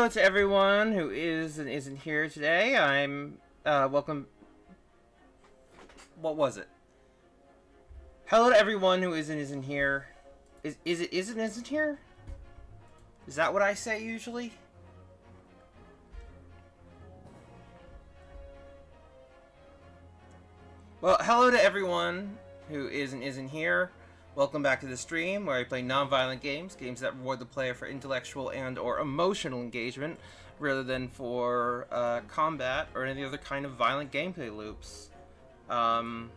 Hello to everyone who is and isn't here today. I'm, welcome... What was it? Hello to everyone who is and isn't here. Is it isn't here? Is that what I say usually? Well, hello to everyone who is and isn't here. Welcome back to the stream where I play non-violent games, games that reward the player for intellectual and or emotional engagement rather than for combat or any other kind of violent gameplay loops. You know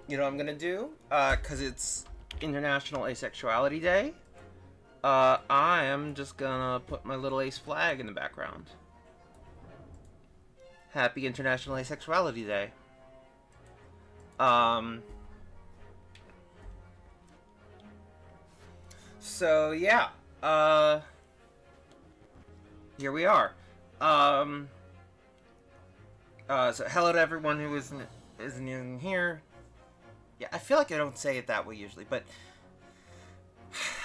what I'm gonna do? Cause it's International Asexuality Day. I am just gonna put my little ace flag in the background. Happy International Asexuality Day. So yeah, here we are. So hello to everyone who isn't in here. Yeah, I feel like I don't say it that way usually, but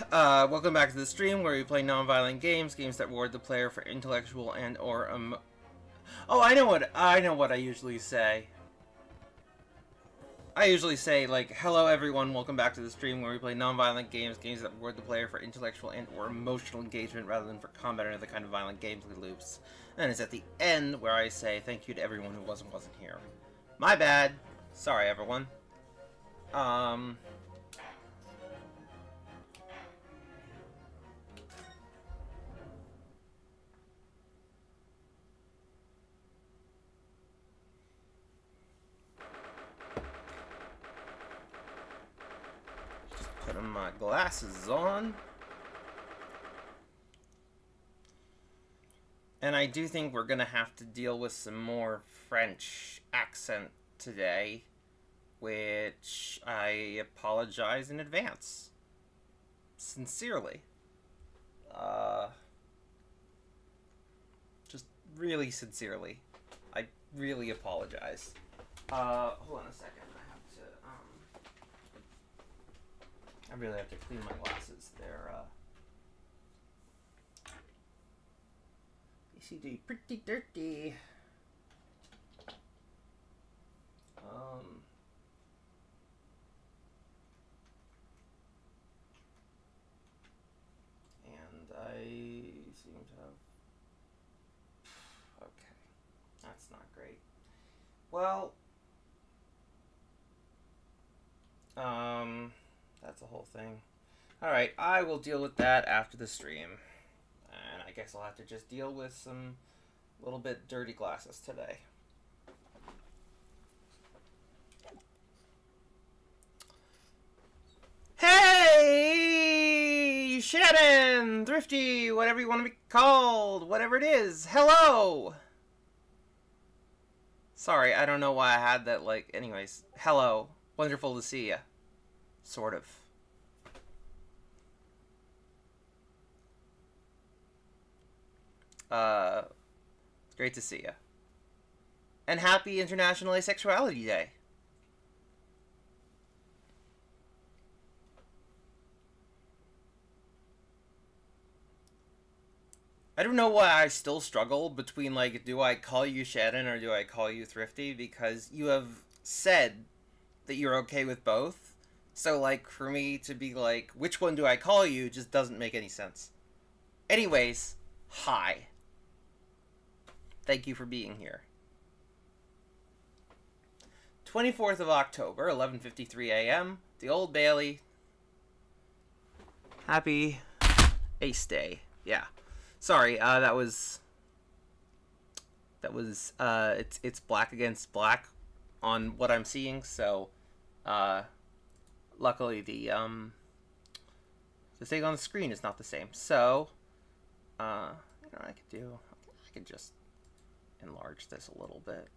welcome back to the stream where we play non-violent games, games that reward the player for intellectual and or Oh, I know what I usually say. I usually say, like, hello everyone, welcome back to the stream where we play non-violent games, games that reward the player for intellectual and or emotional engagement rather than for combat or other kind of violent gameplay loops. And it's at the end where I say thank you to everyone who wasn't here. My bad. Sorry, everyone. Putting my glasses on. And I do think we're gonna have to deal with some more French accent today, which I apologize in advance. Sincerely. Just really sincerely. I really apologize. Hold on a second. I really have to clean my glasses. They're, you see, pretty dirty. And I seem to have, okay, that's not great. Well, that's a whole thing. Alright, I will deal with that after the stream. And I guess I'll have to just deal with some little bit dirty glasses today. Hey! Shannon! Thrifty! Whatever you want to be called! Whatever it is! Hello! Sorry, I don't know why I had that, like, anyways. Hello. Wonderful to see ya. Sort of. It's great to see ya. And happy International Asexuality Day. I don't know why I still struggle between, like, do I call you Shannon or do I call you Thrifty? Because you have said that you're okay with both. So, like, for me to be like, which one do I call you just doesn't make any sense. Anyways, hi. Thank you for being here. 24th of October, 11:53 a.m., the Old Bailey. Happy Ace Day. Yeah. Sorry, it's black against black on what I'm seeing, so, luckily the thing on the screen is not the same. So, you know what I could do? I could just enlarge this a little bit.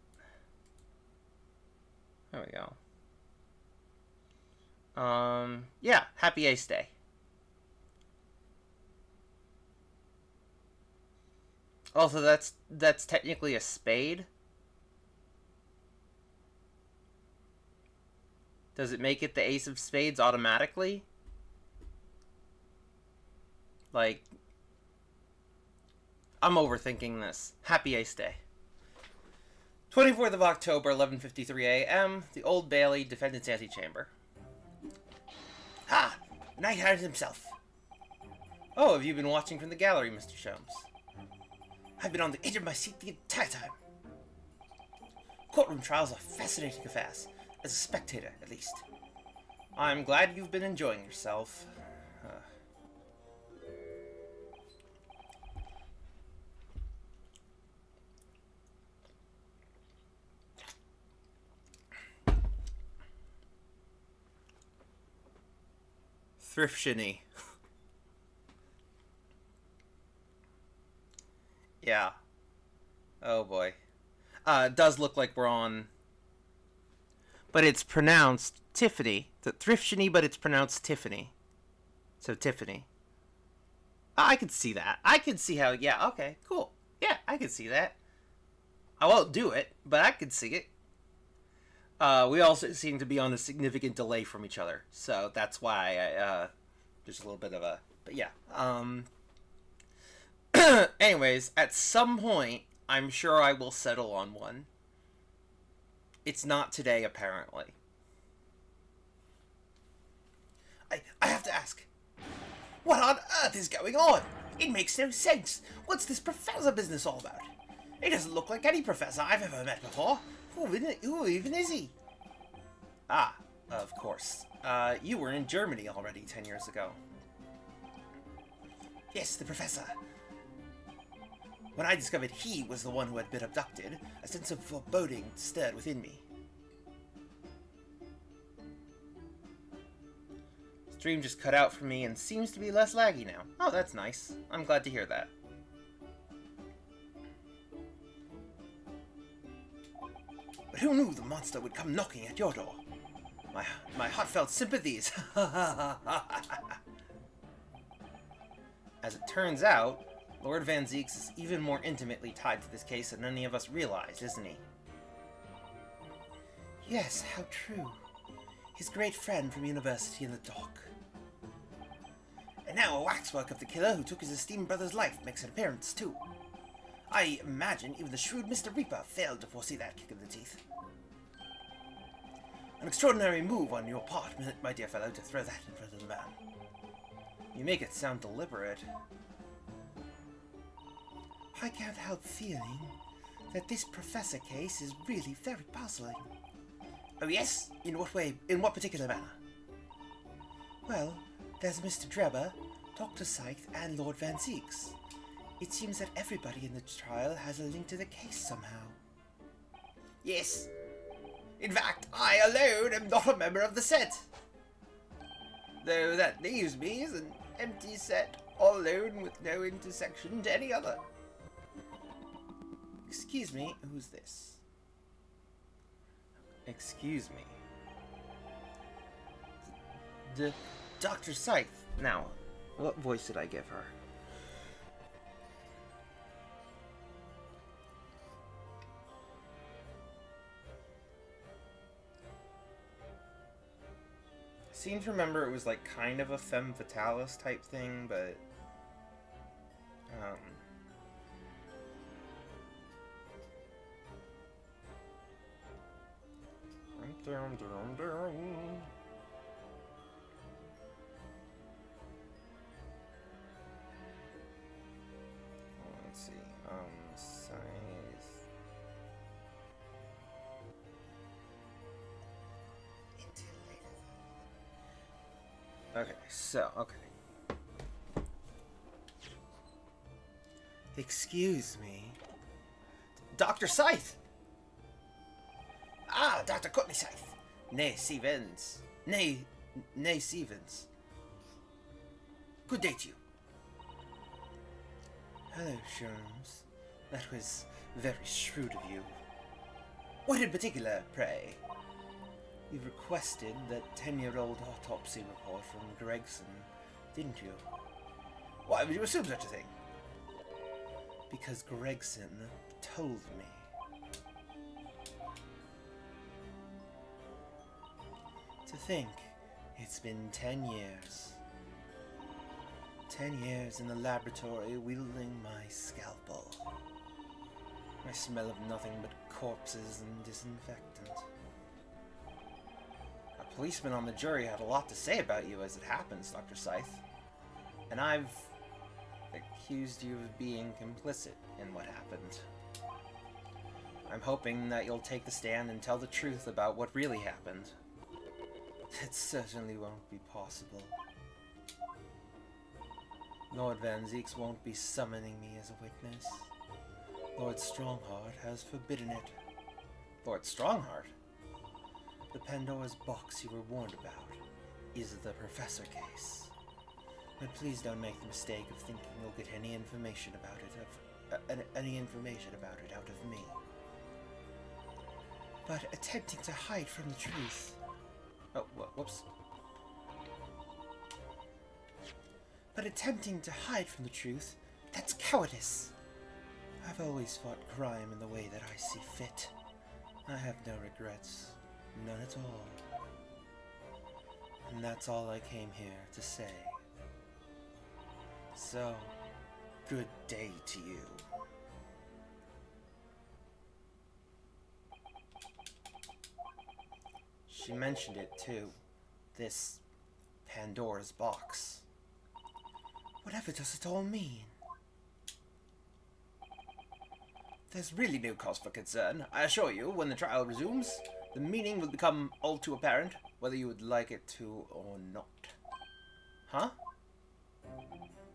There we go. Yeah, happy Ace Day. Also, that's technically a spade. Does it make it the ace of spades automatically? Like, I'm overthinking this. Happy Ace Day. 24th of October, 11:53 a.m. The Old Bailey, Defendant's Antechamber. Ah! Knight Errant himself. Oh, have you been watching from the gallery, Mr. Sholmes? I've been on the edge of my seat the entire time. Courtroom trials are fascinating affairs, as a spectator, at least. I'm glad you've been enjoying yourself. Thriftiony. Yeah. Oh boy. It does look like we're on... But it's pronounced Tiffany. The Thriftiony, but it's pronounced Tiffany. So Tiffany. I could see that. I could see how... Yeah, okay, cool. Yeah, I could see that. I won't do it, but I could see it. We also seem to be on a significant delay from each other. So that's why there's a little bit of a... But yeah. Anyways, at some point, I'm sure I will settle on one. It's not today, apparently. I have to ask. What on earth is going on? It makes no sense. What's this professor business all about? He doesn't look like any professor I've ever met before. Who even is he? Ah, of course. You were in Germany already 10 years ago. Yes, the professor. When I discovered he was the one who had been abducted, a sense of foreboding stirred within me. Stream just cut out for me and seems to be less laggy now. Oh, that's nice. I'm glad to hear that. But who knew the monster would come knocking at your door? My heartfelt sympathies. As it turns out, Lord Van Zieks is even more intimately tied to this case than any of us realized, isn't he? Yes, how true. His great friend from university in the dock. And now a waxwork of the killer who took his esteemed brother's life makes an appearance, too. I imagine even the shrewd Mr. Reaper failed to foresee that kick in the teeth. An extraordinary move on your part, my dear fellow, to throw that in front of the man. You make it sound deliberate. I can't help feeling that this professor case is really very puzzling. Oh yes? In what way? In what particular manner? Well, there's Mr. Drebber, Dr. Scythe, and Lord Van Zieks. It seems that everybody in the trial has a link to the case somehow. Yes. In fact, I alone am not a member of the set. Though that leaves me as an empty set, all alone with no intersection to any other. Excuse me, who's this? Excuse me. The Dr. Scythe. Now, what voice did I give her? I seem to remember it was like kind of a femme fatale type thing, but let's see. Size. Okay, so, okay. Excuse me. Dr. Scythe! Ah, Dr. Courtney Scythe. Nay, Stevens. Nay, Stevens. Good day to you. Hello, Sholmes. That was very shrewd of you. What in particular, pray? You requested that 10-year-old autopsy report from Gregson, didn't you? Why would you assume such a thing? Because Gregson told me. To think, it's been 10 years. 10 years in the laboratory wielding my scalpel. I smell of nothing but corpses and disinfectant. A policeman on the jury had a lot to say about you as it happens, Dr. Scythe. And I've accused you of being complicit in what happened. I'm hoping that you'll take the stand and tell the truth about what really happened. It certainly won't be possible. Lord Van Zieks won't be summoning me as a witness. Lord Strongheart has forbidden it. Lord Strongheart? The Pandora's box you were warned about is the Professor case. But please don't make the mistake of thinking you'll get any information about it out of me. But attempting to hide from the truth... Oh, whoops. But attempting to hide from the truth, that's cowardice. I've always fought crime in the way that I see fit. I have no regrets. None at all. And that's all I came here to say. So, good day to you. She mentioned it too. This Pandora's box. Whatever does it all mean? There's really no cause for concern. I assure you, when the trial resumes, the meaning will become all too apparent, whether you would like it to or not. Huh?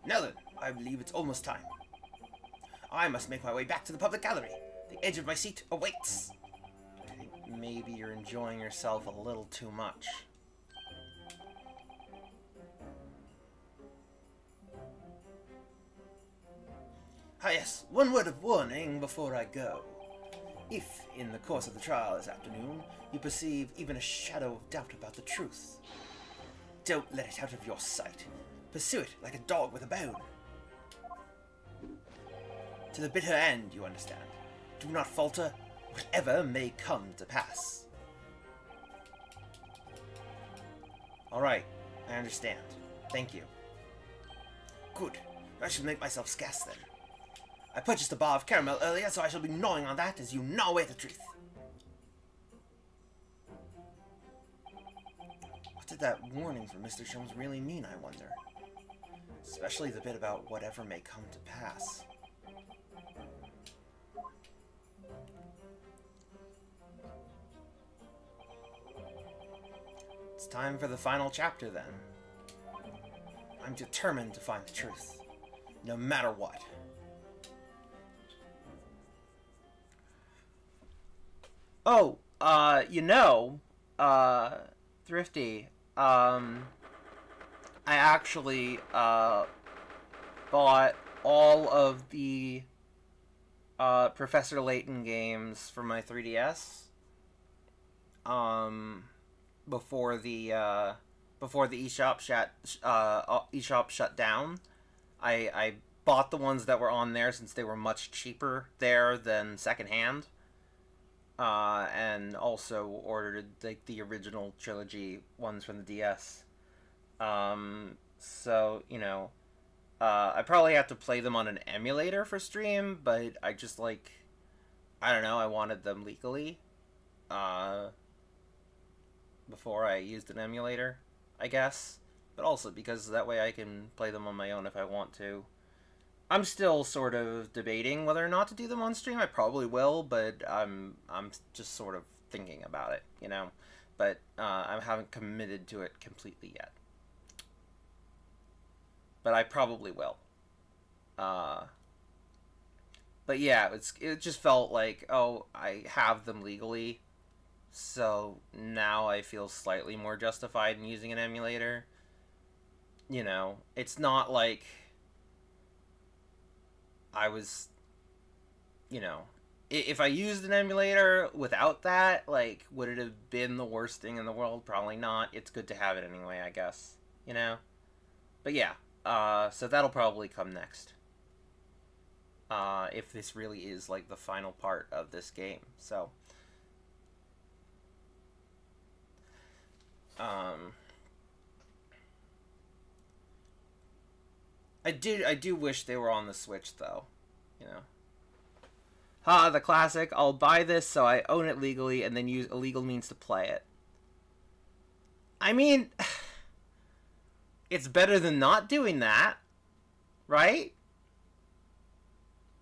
Now then, I believe it's almost time. I must make my way back to the public gallery. The edge of my seat awaits. I think maybe you're enjoying yourself a little too much. Ah yes, one word of warning before I go. If, in the course of the trial this afternoon, you perceive even a shadow of doubt about the truth, don't let it out of your sight. Pursue it like a dog with a bone. To the bitter end, you understand. Do not falter, whatever may come to pass. Alright, I understand. Thank you. Good. I shall make myself scarce then. I purchased a bar of caramel earlier, so I shall be gnawing on that as you gnaw away the truth. What did that warning from Mr. Sholmes really mean, I wonder? Especially the bit about whatever may come to pass. It's time for the final chapter, then. I'm determined to find the truth, no matter what. Oh, Thrifty, I actually, bought all of the, Professor Layton games for my 3DS, before the eShop shut down. I bought the ones that were on there since they were much cheaper there than secondhand. And also ordered like the original trilogy ones from the DS. So, you know, I probably have to play them on an emulator for stream, but I just like, I don't know, I wanted them legally, before I used an emulator, I guess. But also because that way I can play them on my own if I want to. I'm still sort of debating whether or not to do them on stream. I probably will, but I'm just sort of thinking about it, you know. But I haven't committed to it completely yet. But I probably will. But yeah, it just felt like, oh, I have them legally, so now I feel slightly more justified in using an emulator. You know, it's not like I was, you know, if I used an emulator without that, like, would it have been the worst thing in the world? Probably not. It's good to have it anyway, I guess, you know? But yeah, so that'll probably come next. If this really is, like, the final part of this game, so. I do wish they were on the Switch, though. You know. Ha, the classic. I'll buy this so I own it legally and then use illegal means to play it. I mean, it's better than not doing that, right?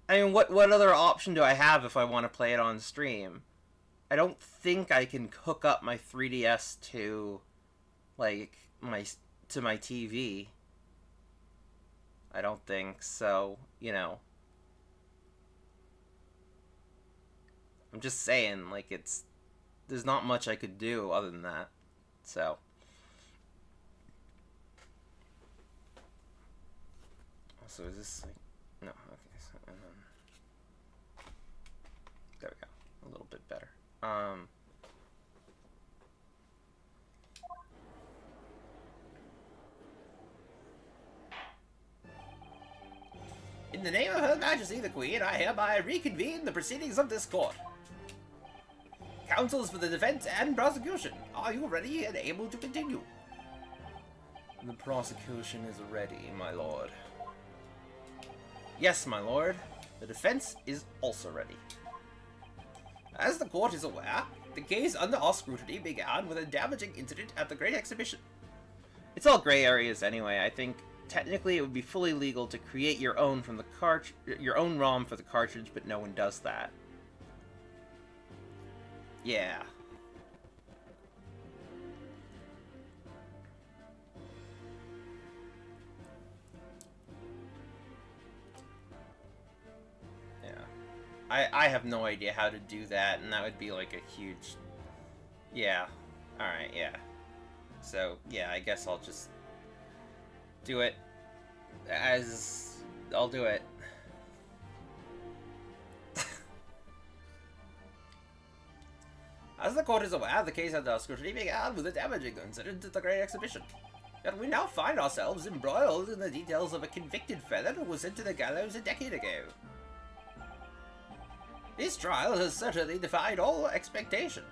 I mean, what other option do I have if I want to play it on stream? I don't think I can hook up my 3DS to, like, my TV. I don't think so, you know. I'm just saying, like, there's not much I could do other than that. So. Also, is this, like, no, okay, so, there we go, a little bit better. In the name of Her Majesty the Queen, I hereby reconvene the proceedings of this court. Counsels for the defense and prosecution, are you ready and able to continue? The prosecution is ready, my lord. Yes, my lord. The defense is also ready. As the court is aware, the case under our scrutiny began with a damaging incident at the Great Exhibition. It's all gray areas anyway. I think technically it would be fully legal to create your own from the your own ROM for the cartridge, but no one does that. Yeah. I have no idea how to do that, and that would be like a huge... Yeah. Alright, yeah. So, yeah, I guess I'll just do it as... I'll do it. As the court is aware, the case under scrutiny began with a damaging incident at the Great Exhibition. Yet we now find ourselves embroiled in the details of a convicted felon who was sent to the gallows a decade ago. This trial has certainly defied all expectation.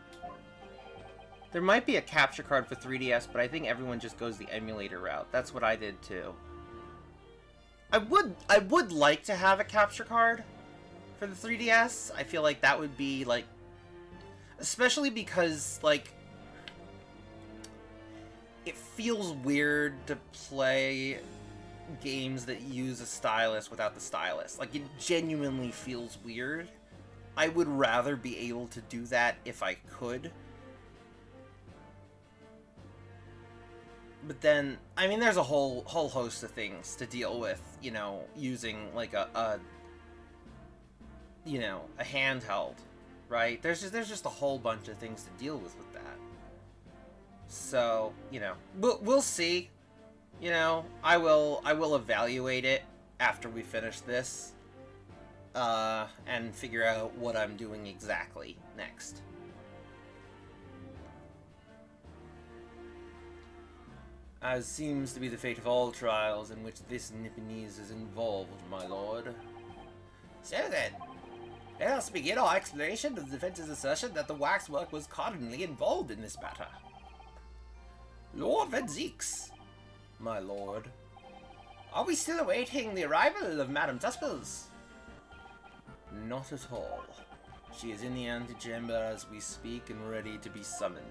There might be a capture card for 3DS, but I think everyone just goes the emulator route. That's what I did too. I would like to have a capture card for the 3DS. I feel like that would be like, especially because like it feels weird to play games that use a stylus without the stylus. Like, it genuinely feels weird. I would rather be able to do that if I could. But then, I mean, there's a whole host of things to deal with, you know, using, like, a handheld, right? There's just a whole bunch of things to deal with that. So, you know, we'll see. You know, I will evaluate it after we finish this. And figure out what I'm doing exactly next. As seems to be the fate of all trials in which this Nipponese is involved, my lord. So then, let us begin our explanation of the defense's assertion that the Waxwork was cardinally involved in this matter. Lord Vedzix, my lord, are we still awaiting the arrival of Madame Tuspels? Not at all. She is in the antechamber as we speak and ready to be summoned.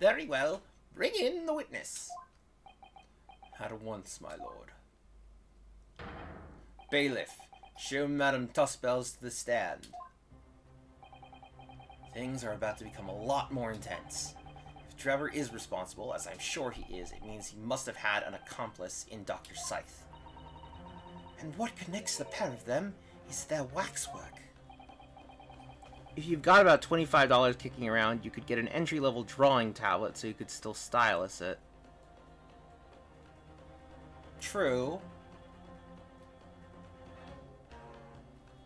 Very well. Bring in the witness. At once, my lord. Bailiff, show Madame Tuspels to the stand. Things are about to become a lot more intense. If Trevor is responsible, as I'm sure he is, it means he must have had an accomplice in Dr. Scythe. And what connects the pair of them is their waxwork. If you've got about $25 kicking around, you could get an entry-level drawing tablet so you could still stylus it. True.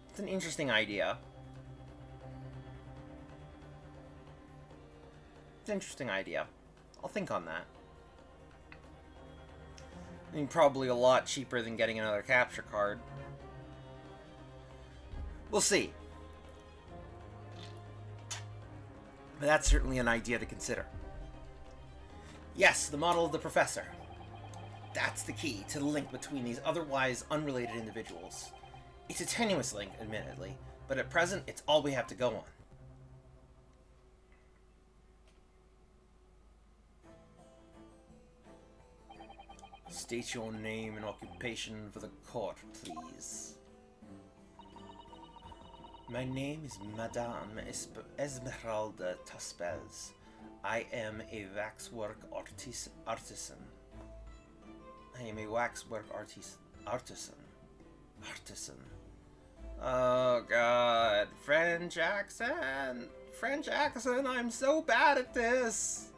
It's an interesting idea. It's an interesting idea. I'll think on that. I mean, probably a lot cheaper than getting another capture card. We'll see. But that's certainly an idea to consider. Yes, the model of the professor. That's the key to the link between these otherwise unrelated individuals. It's a tenuous link, admittedly, but at present, it's all we have to go on. State your name and occupation for the court, please. My name is Madame Esmeralda Taspels. I am a waxwork artisan. I am a waxwork artisan. Oh god, French accent! French accent, I'm so bad at this!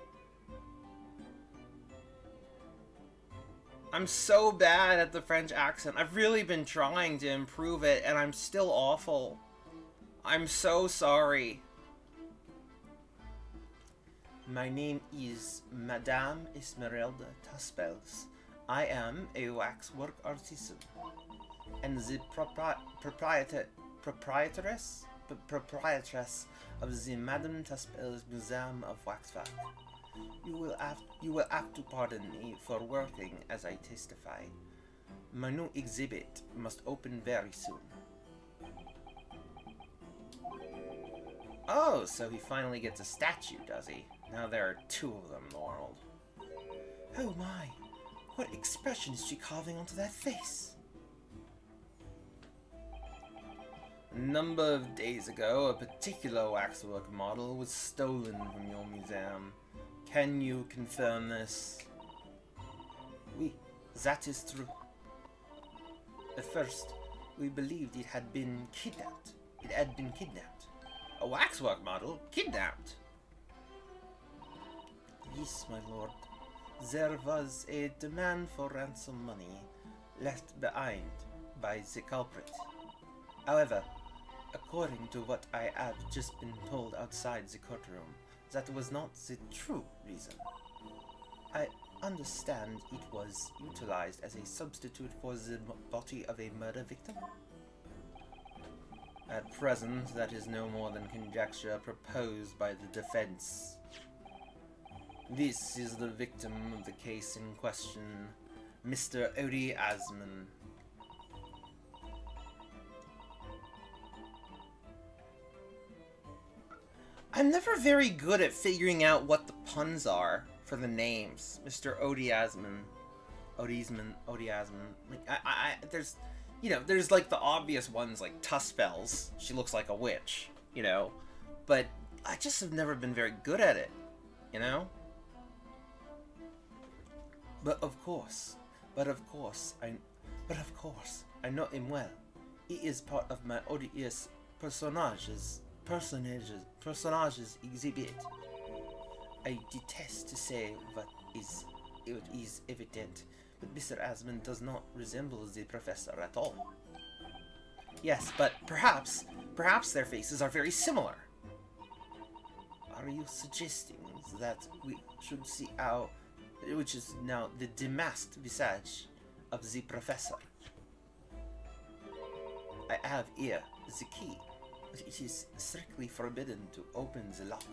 I'm so bad at the French accent. I've really been trying to improve it, and I'm still awful. I'm so sorry. My name is Madame Esmeralda Taspels. I am a waxwork artisan, and the proprietress of the Madame Taspels Museum of Waxwork. You will have to pardon me for working as I testify. My new exhibit must open very soon. Oh, so he finally gets a statue, does he? Now there are 2 of them in the world. Oh my! What expression is she carving onto that face? A number of days ago, a particular waxwork model was stolen from your museum. Can you confirm this? Oui, that is true. At first, we believed it had been kidnapped. A waxwork model? Kidnapped? Yes, my lord. There was a demand for ransom money left behind by the culprit. However, according to what I have just been told outside the courtroom, that was not the true reason. I understand it was utilized as a substitute for the body of a murder victim. At present, that is no more than conjecture proposed by the defense. This is the victim of the case in question, Mr. Odie Asman. I'm never very good at figuring out what the puns are for the names. Mr. Odiasman. There's, you know, there's like the obvious ones like Tuspels. She looks like a witch, you know. But I just have never been very good at it, you know. But of course, I know him well. He is part of my odious personages exhibit. I detest to say what it is evident, but Mr. Asman does not resemble the professor at all. Yes, but perhaps their faces are very similar. Are you suggesting that we should see which is now the demasked visage of the professor? I have here the key, but it is strictly forbidden to open the lock.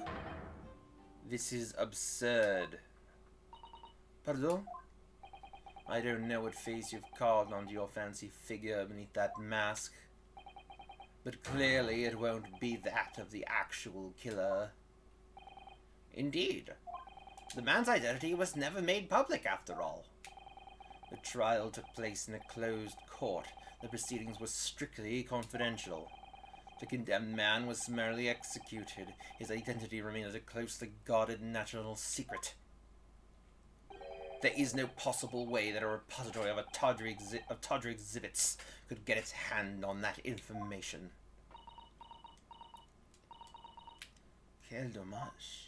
This is absurd. Pardon? I don't know what face you've carved onto your fancy figure beneath that mask, but clearly it won't be that of the actual killer. Indeed. The man's identity was never made public, after all. The trial took place in a closed court. The proceedings were strictly confidential. The condemned man was summarily executed. His identity remained a closely guarded national secret. There is no possible way that a repository of tawdry exhibits could get its hand on that information. Quel dommage.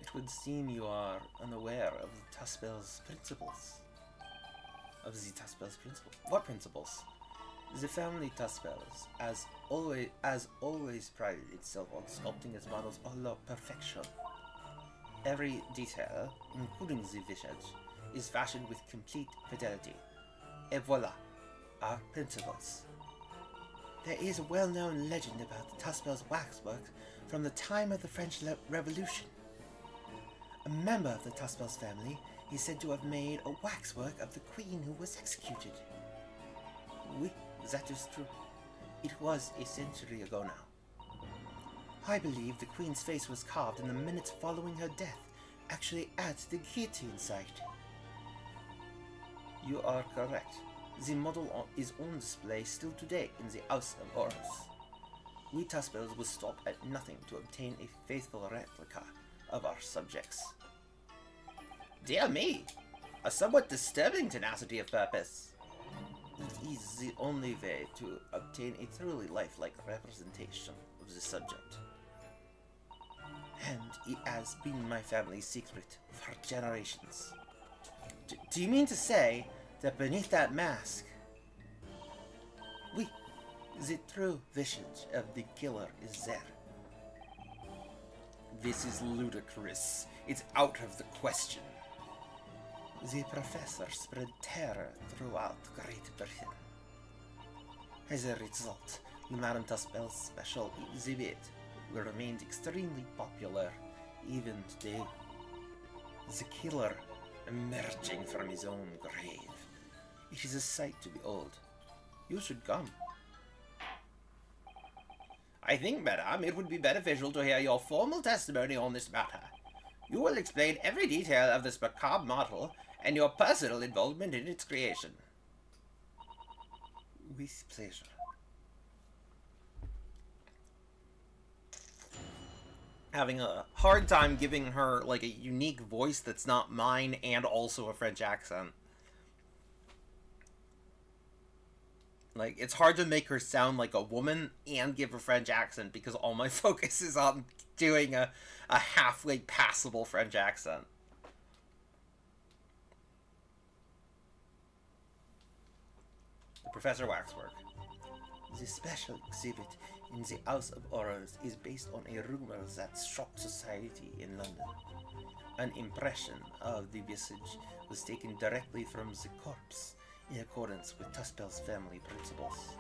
It would seem you are unaware of the Taspels principles. What principles? The family Taspels, as always prided itself on sculpting its models à la perfection. Every detail, including the visage, is fashioned with complete fidelity. Et voilà, our principles. There is a well-known legend about the Taspels waxworks from the time of the French Revolution. A member of the Taspels family He is said to have made a waxwork of the queen who was executed. Oui, that is true. It was a century ago now. I believe the queen's face was carved in the minutes following her death, actually at the guillotine site. You are correct. The model is on display still today in the House of Horrors. We Tuspels will stop at nothing to obtain a faithful replica of our subjects. Dear me! A somewhat disturbing tenacity of purpose. It is the only way to obtain a truly lifelike representation of the subject. And it has been my family's secret for generations. Do you mean to say that beneath that mask, the true visage of the killer is there? This is ludicrous. It's out of the question. The professor spread terror throughout Great Britain. As a result, the Madame Tuspel's special exhibit remained extremely popular even today. The killer emerging from his own grave. It is a sight to behold. You should come. I think, madame, it would be beneficial to hear your formal testimony on this matter. You will explain every detail of this macabre model and your personal involvement in its creation. With pleasure. Having a hard time giving her, like, a unique voice that's not mine and also a French accent. Like, it's hard to make her sound like a woman and give a French accent because all my focus is on doing a halfway passable French accent. The Professor Waxwork. The special exhibit in the House of Horrors is based on a rumor that shocked society in London. An impression of the visage was taken directly from the corpse in accordance with Tuspel's family principles.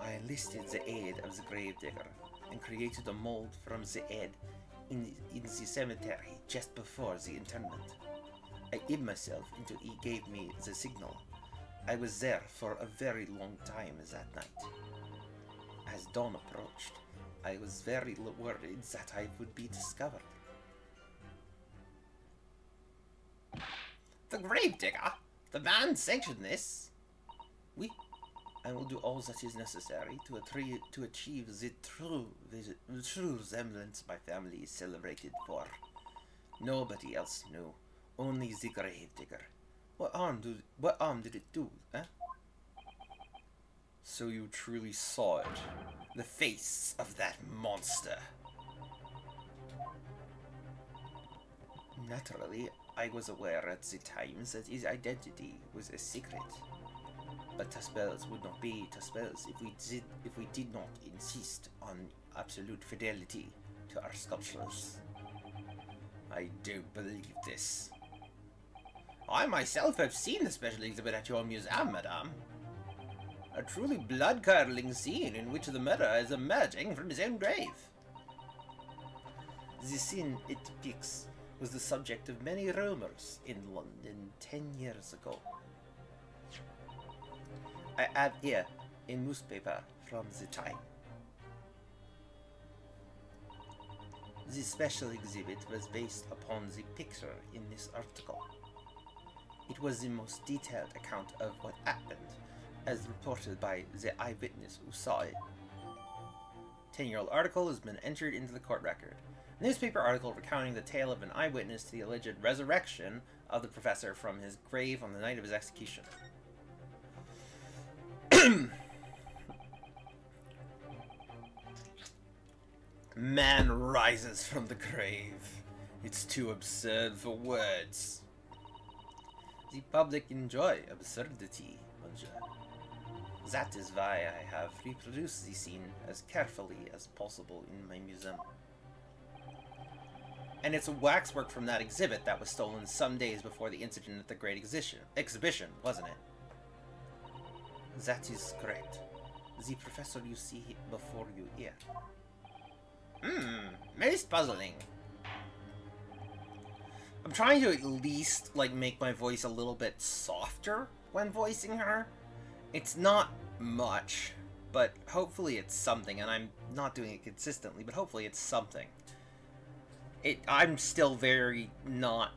I enlisted the aid of the gravedigger and created a mold from the head in the cemetery just before the interment. I hid myself until he gave me the signal. I was there for a very long time that night. As dawn approached, I was very worried that I would be discovered. The gravedigger? The man sanctioned this? Oui. I will do all that is necessary to achieve the true resemblance my family is celebrated for. Nobody else knew. Only the gravedigger. What harm did it do, eh? So you truly saw it. The face of that monster. Naturally, I was aware at the time that his identity was a secret. But Tuspels would not be Tuspels if we did not insist on absolute fidelity to our sculptures. I don't believe this. I myself have seen the special exhibit at your museum, madame. A truly blood-curdling scene in which the murderer is emerging from his own grave. The scene it depicts was the subject of many rumors in London 10 years ago. I have here a newspaper from the time. The special exhibit was based upon the picture in this article. It was the most detailed account of what happened, as reported by the eyewitness who saw it. 10-year-old article has been entered into the court record. A newspaper article recounting the tale of an eyewitness to the alleged resurrection of the professor from his grave on the night of his execution. Man rises from the grave. It's too absurd for words. The public enjoy absurdity, monsieur. That is why I have reproduced the scene as carefully as possible in my museum. And it's a waxwork from that exhibit that was stolen some days before the incident at the Great Exhibition, wasn't it? That is correct. The professor you see before you here. Most puzzling. I'm trying to at least, like, make my voice a little bit softer when voicing her. It's not much, but hopefully it's something, and I'm not doing it consistently, but hopefully it's something. I'm still very not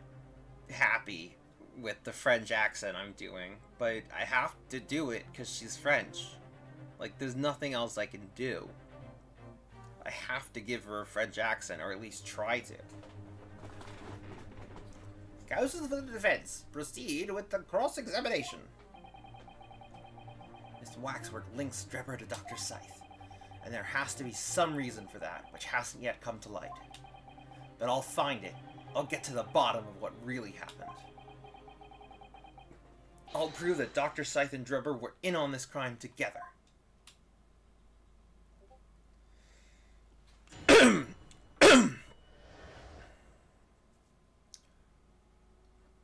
happy with the French accent I'm doing, but I have to do it because she's French. Like, there's nothing else I can do. I have to give her a French accent, or at least try to. Counsel for the defense, proceed with the cross-examination. Mr. Waxwork links Drebber to Dr. Scythe, and there has to be some reason for that, which hasn't yet come to light. But I'll find it. I'll get to the bottom of what really happened. I'll prove that Dr. Scythe and Drebber were in on this crime together.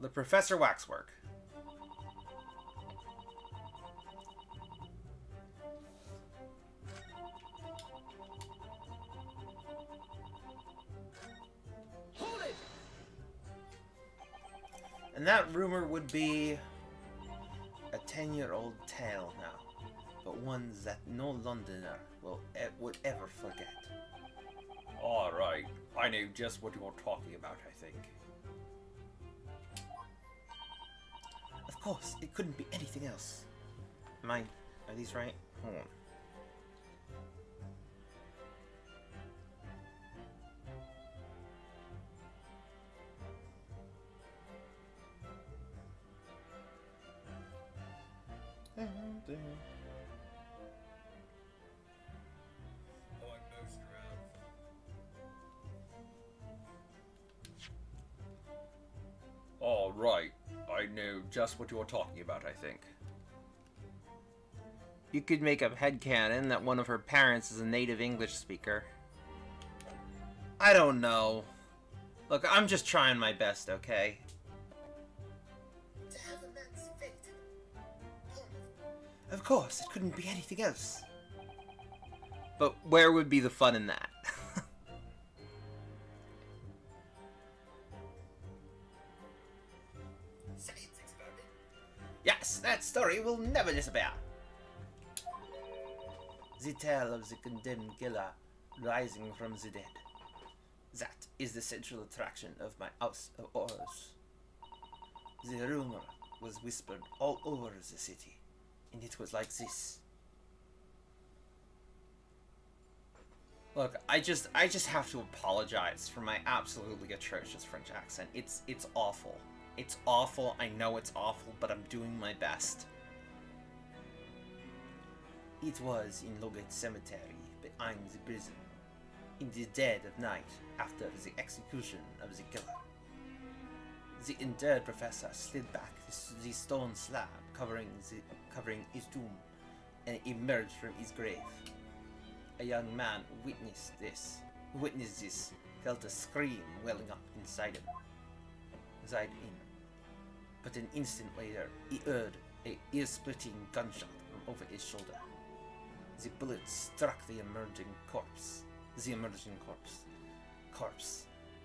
The Professor Waxwork. Hold it! And that rumor would be a 10-year-old tale now, but one that no Londoner would ever forget. Alright, I know just what you're talking about, I think. Of course, it couldn't be anything else. Are these right? Hold on. Alright, I know just what you're talking about, I think. You could make up headcanon that one of her parents is a native English speaker. I don't know. Look, I'm just trying my best, okay? To have a man's fate. Of course, it couldn't be anything else. But where would be the fun in that? Science experiment. Yes, that story will never disappear. The tale of the condemned killer rising from the dead. That is the central attraction of my House of Horrors. The rumor was whispered all over the city, and it was like this. Look, I just have to apologize for my absolutely atrocious French accent. It's awful. It's awful. I know it's awful, but I'm doing my best. It was in Logate Cemetery, behind the prison, in the dead of night after the execution of the killer. The interred professor slid back the stone slab covering his tomb and emerged from his grave. A young man witnessed this, felt a scream welling up inside him. But an instant later, he heard a ear-splitting gunshot from over his shoulder. The bullet struck the emerging corpse,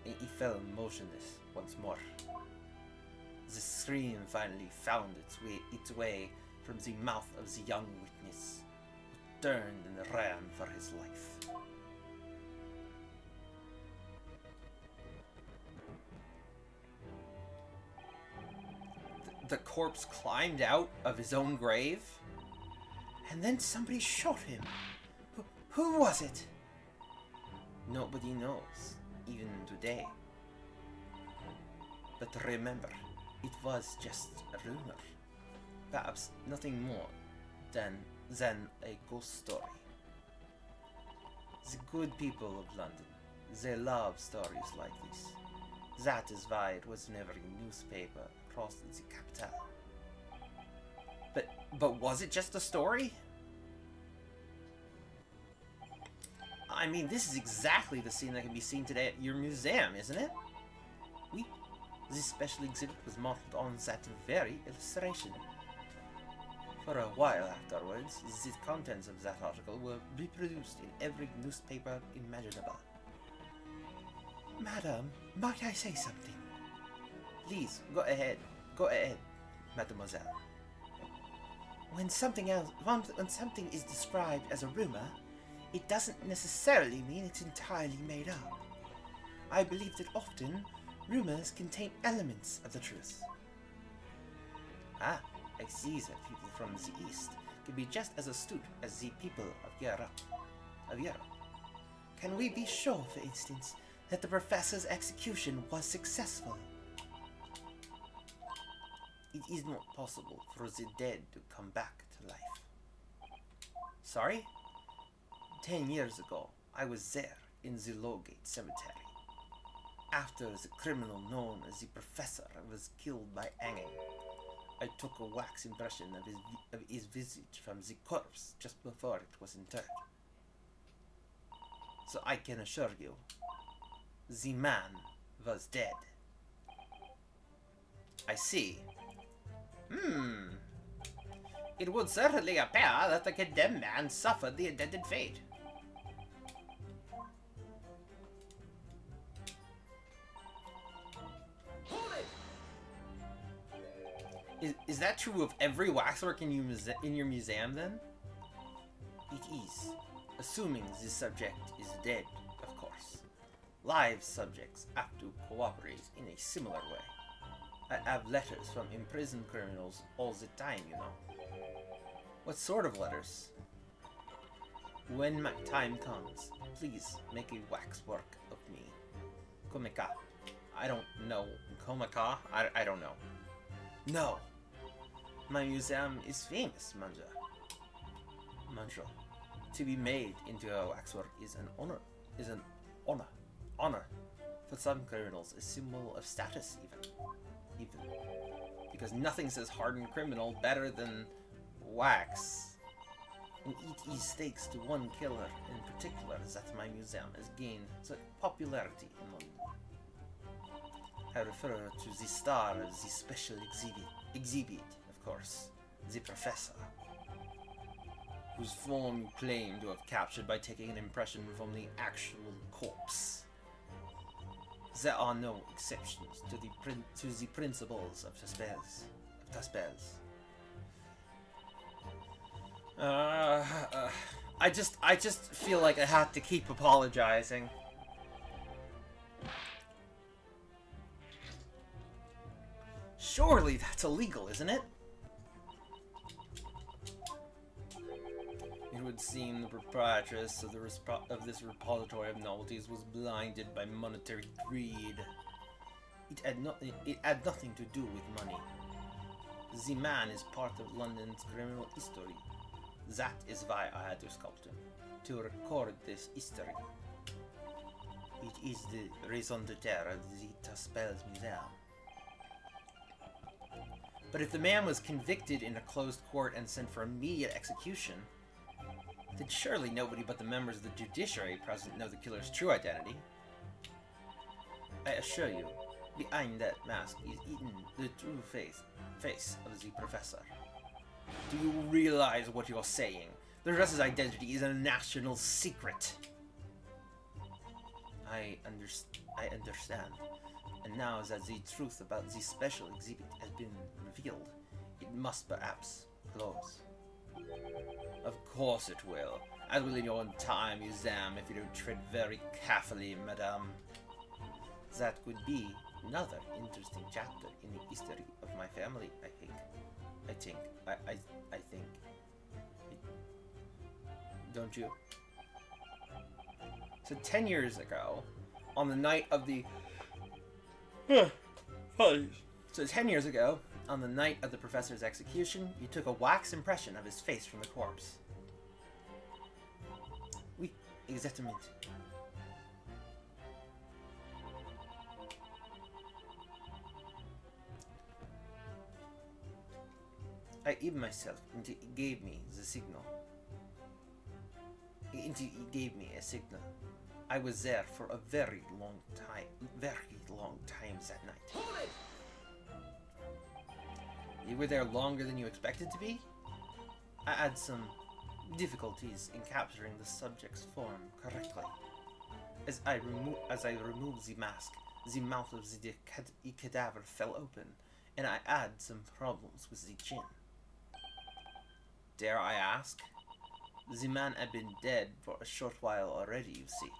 and he fell motionless once more. The scream finally found its way from the mouth of the young witness, who turned and ran for his life. The corpse climbed out of his own grave, and then somebody shot him. Who was it? Nobody knows, even today. But remember, it was just a rumor. Perhaps nothing more than a ghost story. The good people of London, they love stories like this. That is why it was in every newspaper across the capital. But was it just a story? I mean, this is exactly the scene that can be seen today at your museum, isn't it? Oui. This special exhibit was modeled on that very illustration. For a while afterwards, the contents of that article were reproduced in every newspaper imaginable. Madam, might I say something? Please, go ahead. Go ahead, mademoiselle. When something is described as a rumor, it doesn't necessarily mean it's entirely made up. I believe that often, rumors contain elements of the truth. Ah, I see that people from the East can be just as astute as the people of Europe. Can we be sure, for instance, that the professor's execution was successful? It is not possible for the dead to come back to life. Sorry? 10 years ago, I was there in the Lowgate Cemetery. After the criminal known as the Professor was killed by hanging, I took a wax impression of his visage from the corpse just before it was interred. So I can assure you, the man was dead. I see. It would certainly appear that the condemned man suffered the intended fate. Is that true of every waxwork in your museum, then? It is, assuming the subject is dead, of course. Live subjects have to cooperate in a similar way. I have letters from imprisoned criminals all the time, you know. What sort of letters? When my time comes, please make a waxwork of me. Komeka. I don't know. Komeka? I don't know. No! My museum is famous, Manja. Manjo. To be made into a waxwork is an honor. Honor. For some criminals, a symbol of status, even. Because nothing says hardened criminal better than wax. And it is thanks to one killer in particular that my museum has gained such popularity in London. I refer to the star of the special exhibit, of course, the Professor, whose form you claim to have captured by taking an impression from the actual corpse. There are no exceptions to the principles of Taspers. I just feel like I have to keep apologizing. Surely that's illegal, isn't it? It would seem the proprietress of this repository of novelties was blinded by monetary greed. It had nothing to do with money. The man is part of London's criminal history. That is why I had to sculpt him, to record this history. It is the raison d'etre of the Taspers Museum. But if the man was convicted in a closed court and sent for immediate execution, then surely nobody but the members of the judiciary present know the killer's true identity. I assure you, behind that mask is hidden the true face of the Professor. Do you realize what you're saying? The Professor's identity is a national secret. I understand. And now that the truth about this special exhibit has been revealed, it must perhaps close. Of course it will, as will your entire museum if you don't tread very carefully, madame. That could be another interesting chapter in the history of my family, I think. Don't you? So 10 years ago, on the night of the... So 10 years ago, on the night of the Professor's execution, you took a wax impression of his face from the corpse. Oui, exactement. I hid myself until he gave me the signal. Until he gave me a signal. I was there for a very long time that night. Hold it! You were there longer than you expected to be? I had some difficulties in capturing the subject's form correctly. As I removed the mask, the mouth of the cadaver fell open, and I had some problems with the chin. Dare I ask? The man had been dead for a short while already, you see.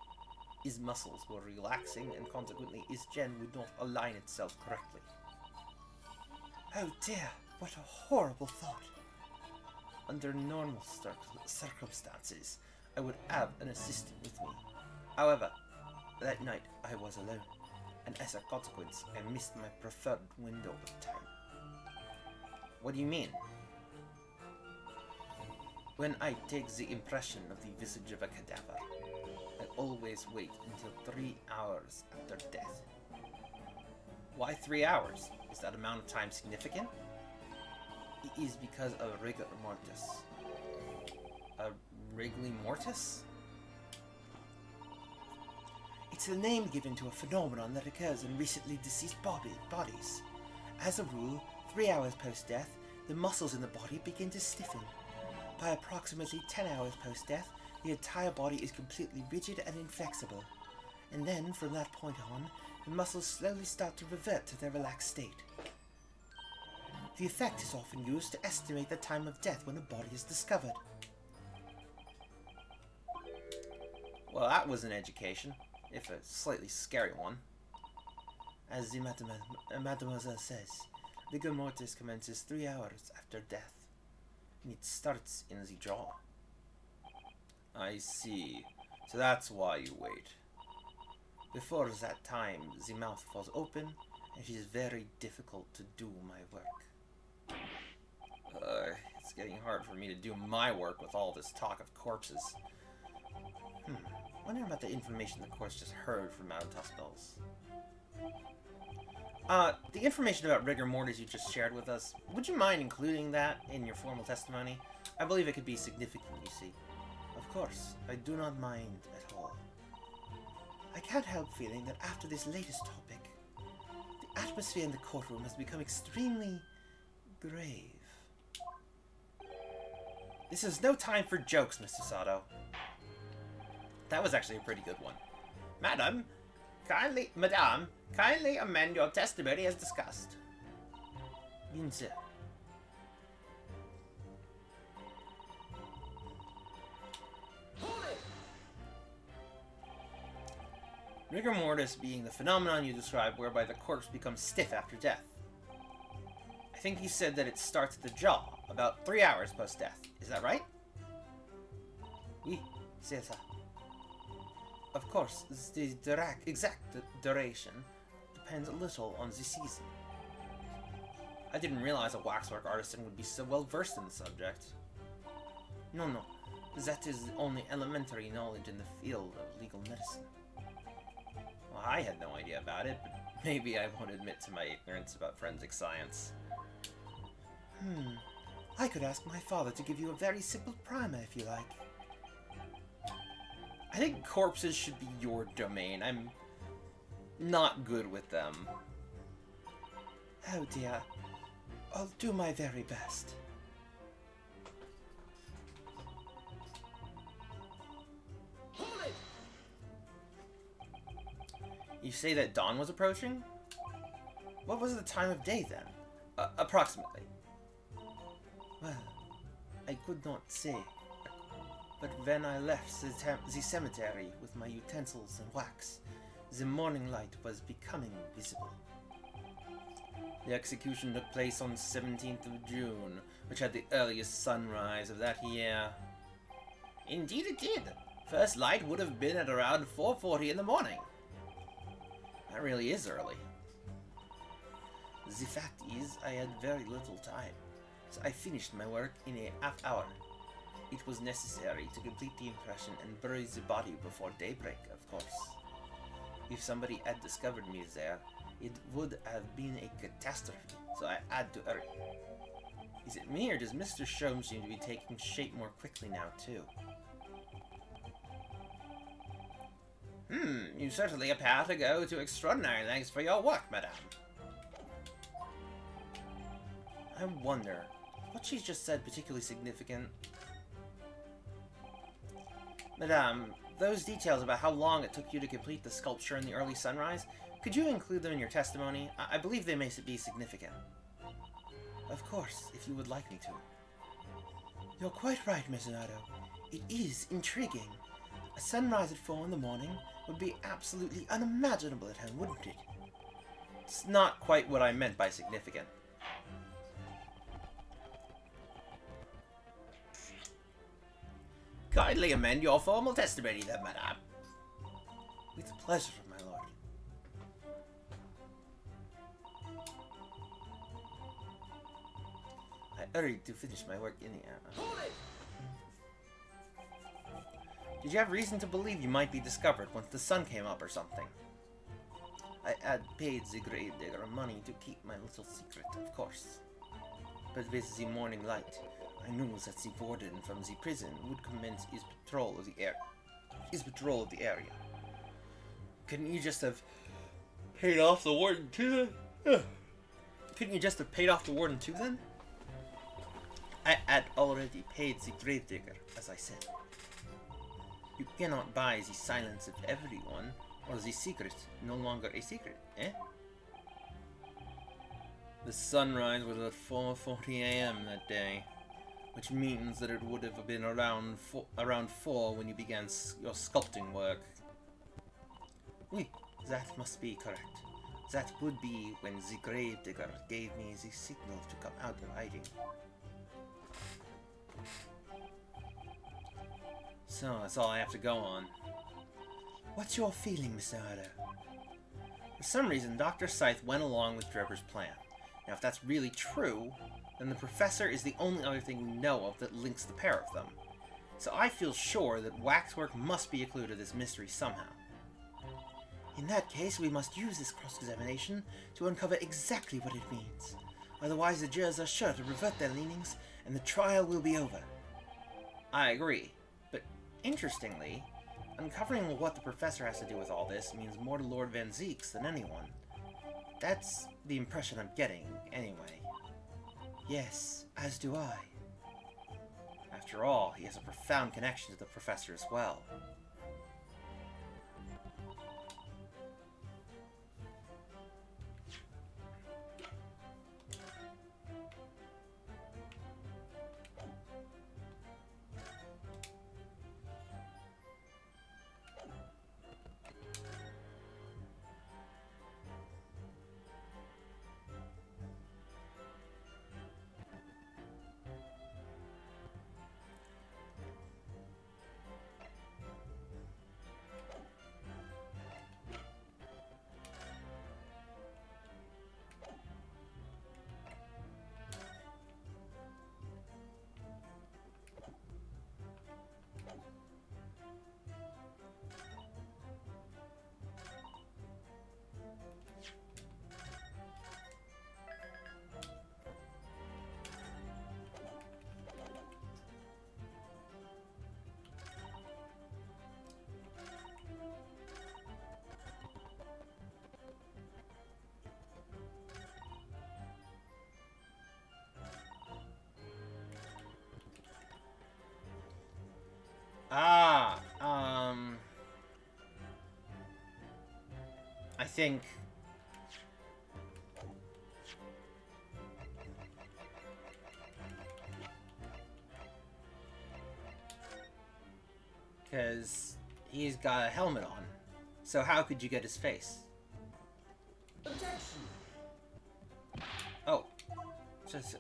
His muscles were relaxing, and consequently his chin would not align itself correctly. Oh dear, what a horrible thought. Under normal circumstances, I would have an assistant with me. However, that night I was alone, and as a consequence, I missed my preferred window of time. What do you mean? When I take the impression of the visage of a cadaver, I always wait until 3 hours after death. Why 3 hours? Is that amount of time significant? It is because of rigor mortis. A rigor mortis? It's a name given to a phenomenon that occurs in recently deceased bodies. As a rule, 3 hours post-death, the muscles in the body begin to stiffen. By approximately 10 hours post-death, the entire body is completely rigid and inflexible. And then, from that point on, the muscles slowly start to revert to their relaxed state. The effect is often used to estimate the time of death when a body is discovered. Well, that was an education, if a slightly scary one. As the mademoiselle says, rigor mortis commences 3 hours after death, and it starts in the jaw. I see. So that's why you wait. Before that time, the mouth falls open, and it is very difficult to do my work. It's getting hard for me to do my work with all this talk of corpses. Wonder about the information the course just heard from Madame Tuspells. The information about rigor mortis you just shared with us, would you mind including that in your formal testimony? I believe it could be significant, you see. Of course, I do not mind at all. I can't help feeling that after this latest topic, the atmosphere in the courtroom has become extremely grave. This is no time for jokes, Mr. Sato. That was actually a pretty good one. Madam, kindly amend your testimony as discussed. Bien, sir. Rigor mortis being the phenomenon you described whereby the corpse becomes stiff after death. I think you said that it starts at the jaw, about 3 hours post-death. Is that right? Oui, c'est ça. Of course, the exact duration depends a little on the season. I didn't realize a waxwork artisan would be so well versed in the subject. No, that is only elementary knowledge in the field of legal medicine. Well, I had no idea about it, but maybe I won't admit to my ignorance about forensic science. I could ask my father to give you a very simple primer if you like. I think corpses should be your domain. I'm not good with them. Oh dear. I'll do my very best. You say that dawn was approaching? What was the time of day then? Approximately. Well, I could not say. But when I left the cemetery with my utensils and wax, the morning light was becoming visible. The execution took place on 17th of June, which had the earliest sunrise of that year. Indeed it did. First light would have been at around 4:40 in the morning. That really is early. The fact is, I had very little time, so I finished my work in a half hour. It was necessary to complete the impression and bury the body before daybreak, of course. If somebody had discovered me there, it would have been a catastrophe, so I had to hurry. Is it me, or does Mr. Sholmes seem to be taking shape more quickly now, too? You certainly appear to go to extraordinary lengths for your work, madame. I wonder, what she's just said particularly significant? Madame, those details about how long it took you to complete the sculpture in the early sunrise, could you include them in your testimony? I believe they may be significant. Of course, if you would like me to. You're quite right, Mesonato. It is intriguing. A sunrise at 4 in the morning would be absolutely unimaginable at home, wouldn't it? It's not quite what I meant by significant. Kindly amend your formal testimony then, madame. With pleasure, my lord. I hurried to finish my work in the hour. Did you have reason to believe you might be discovered once the sun came up or something? I had paid the gravedigger money to keep my little secret, of course. But with the morning light, I knew that the warden from the prison would commence his patrol of the area. Couldn't you just have paid off the warden too then? Couldn't you just have paid off the warden too then? I had already paid the gravedigger, as I said. You cannot buy the silence of everyone, or the secret no longer a secret, eh? The sunrise was at 4:40 a.m. that day, which means that it would have been around 4 when you began your sculpting work. Oui, that must be correct. That would be when the gravedigger gave me the signal to come out of hiding. So, that's all I have to go on. What's your feeling, Mr. Harder? For some reason, Dr. Scythe went along with Drebber's plan. Now, if that's really true, then the Professor is the only other thing we know of that links the pair of them. So I feel sure that Waxwork must be a clue to this mystery somehow. In that case, we must use this cross-examination to uncover exactly what it means. Otherwise, the jurors are sure to revert their leanings, and the trial will be over. I agree. But, interestingly, uncovering what the Professor has to do with all this means more to Lord Van Zeeks than anyone. That's the impression I'm getting, anyway. Yes, as do I. After all, he has a profound connection to the Professor as well. I think... because he's got a helmet on. So how could you get his face? Objection! Oh. Just,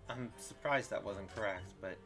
I'm surprised that wasn't correct, but...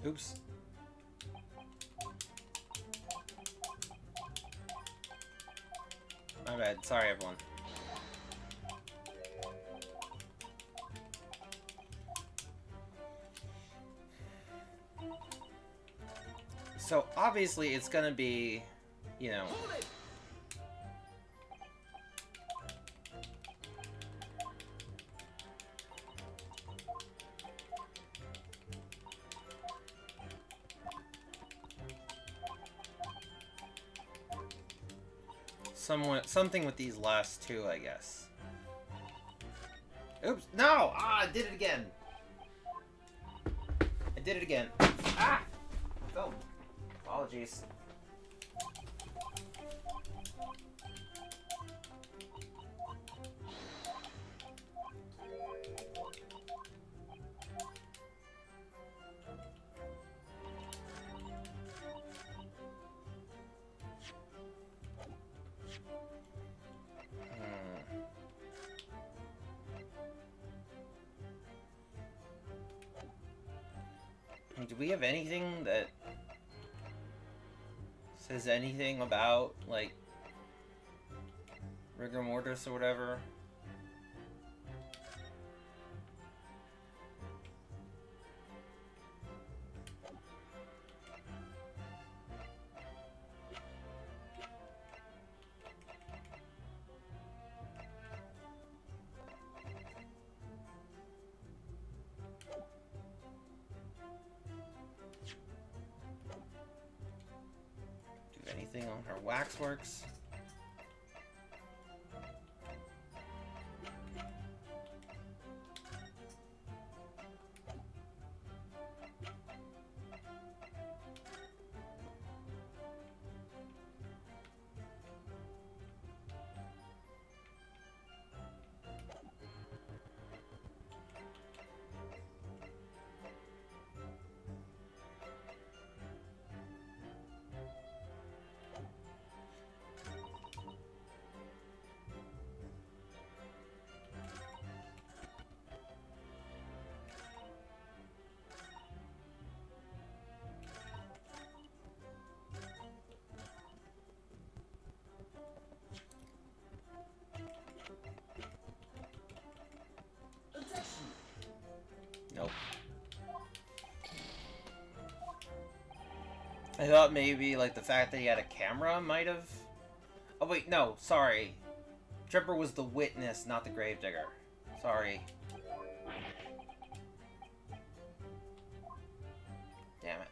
Oops. My bad. Sorry, everyone. So, obviously, it's gonna be, you know... something with these last two, I guess. Oops, no! Ah, I did it again! I did it again. Ah! Oh, apologies. Do we have anything that says anything about, like, rigor mortis or whatever? Anything on her Waxworks? Nope. I thought maybe, like, the fact that he had a camera might have... Oh, wait, no, sorry. Tripper was the witness, not the gravedigger. Sorry. Damn it.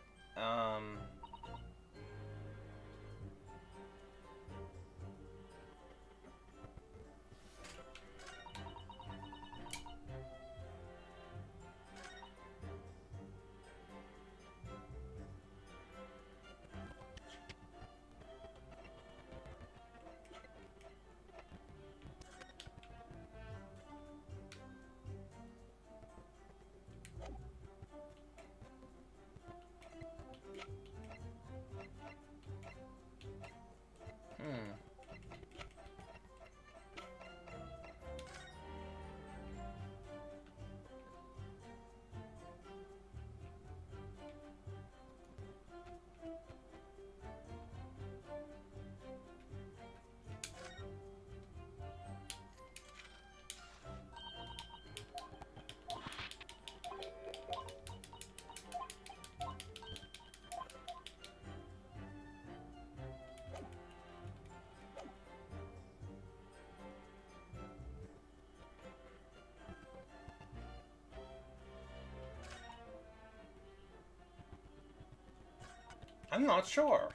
I'm not sure.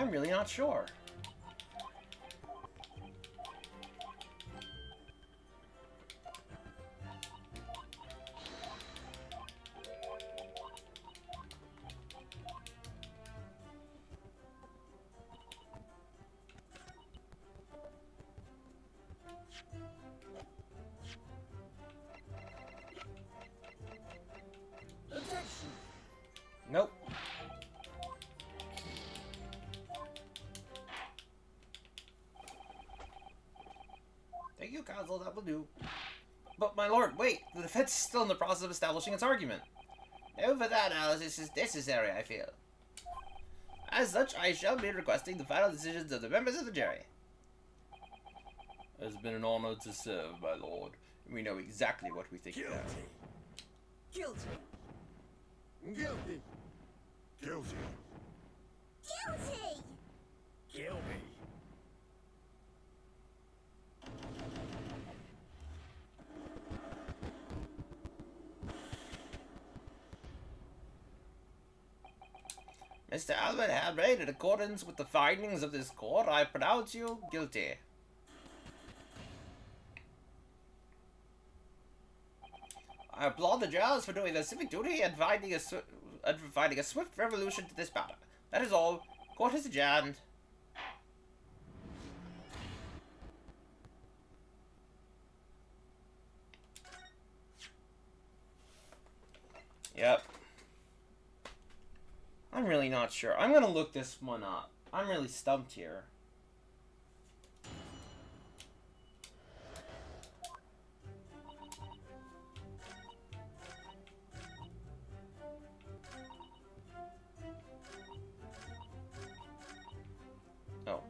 I'm really not sure. Nope. Thank you, Council, that will do. But, my lord, wait! The defense is still in the process of establishing its argument. No further analysis is necessary, I feel. As such, I shall be requesting the final decisions of the members of the jury. It has been an honor to serve, my lord. We know exactly what we think Guilty. Guilty. Guilty. Guilty. Guilty. Kill me. Mr. Albert Hamraid, in accordance with the findings of this court, I pronounce you guilty. I applaud the judges for doing their civic duty and finding a swift resolution to this matter. That is all. Court is adjourned. Yep. I'm really not sure. I'm gonna look this one up. I'm really stumped here. Oh,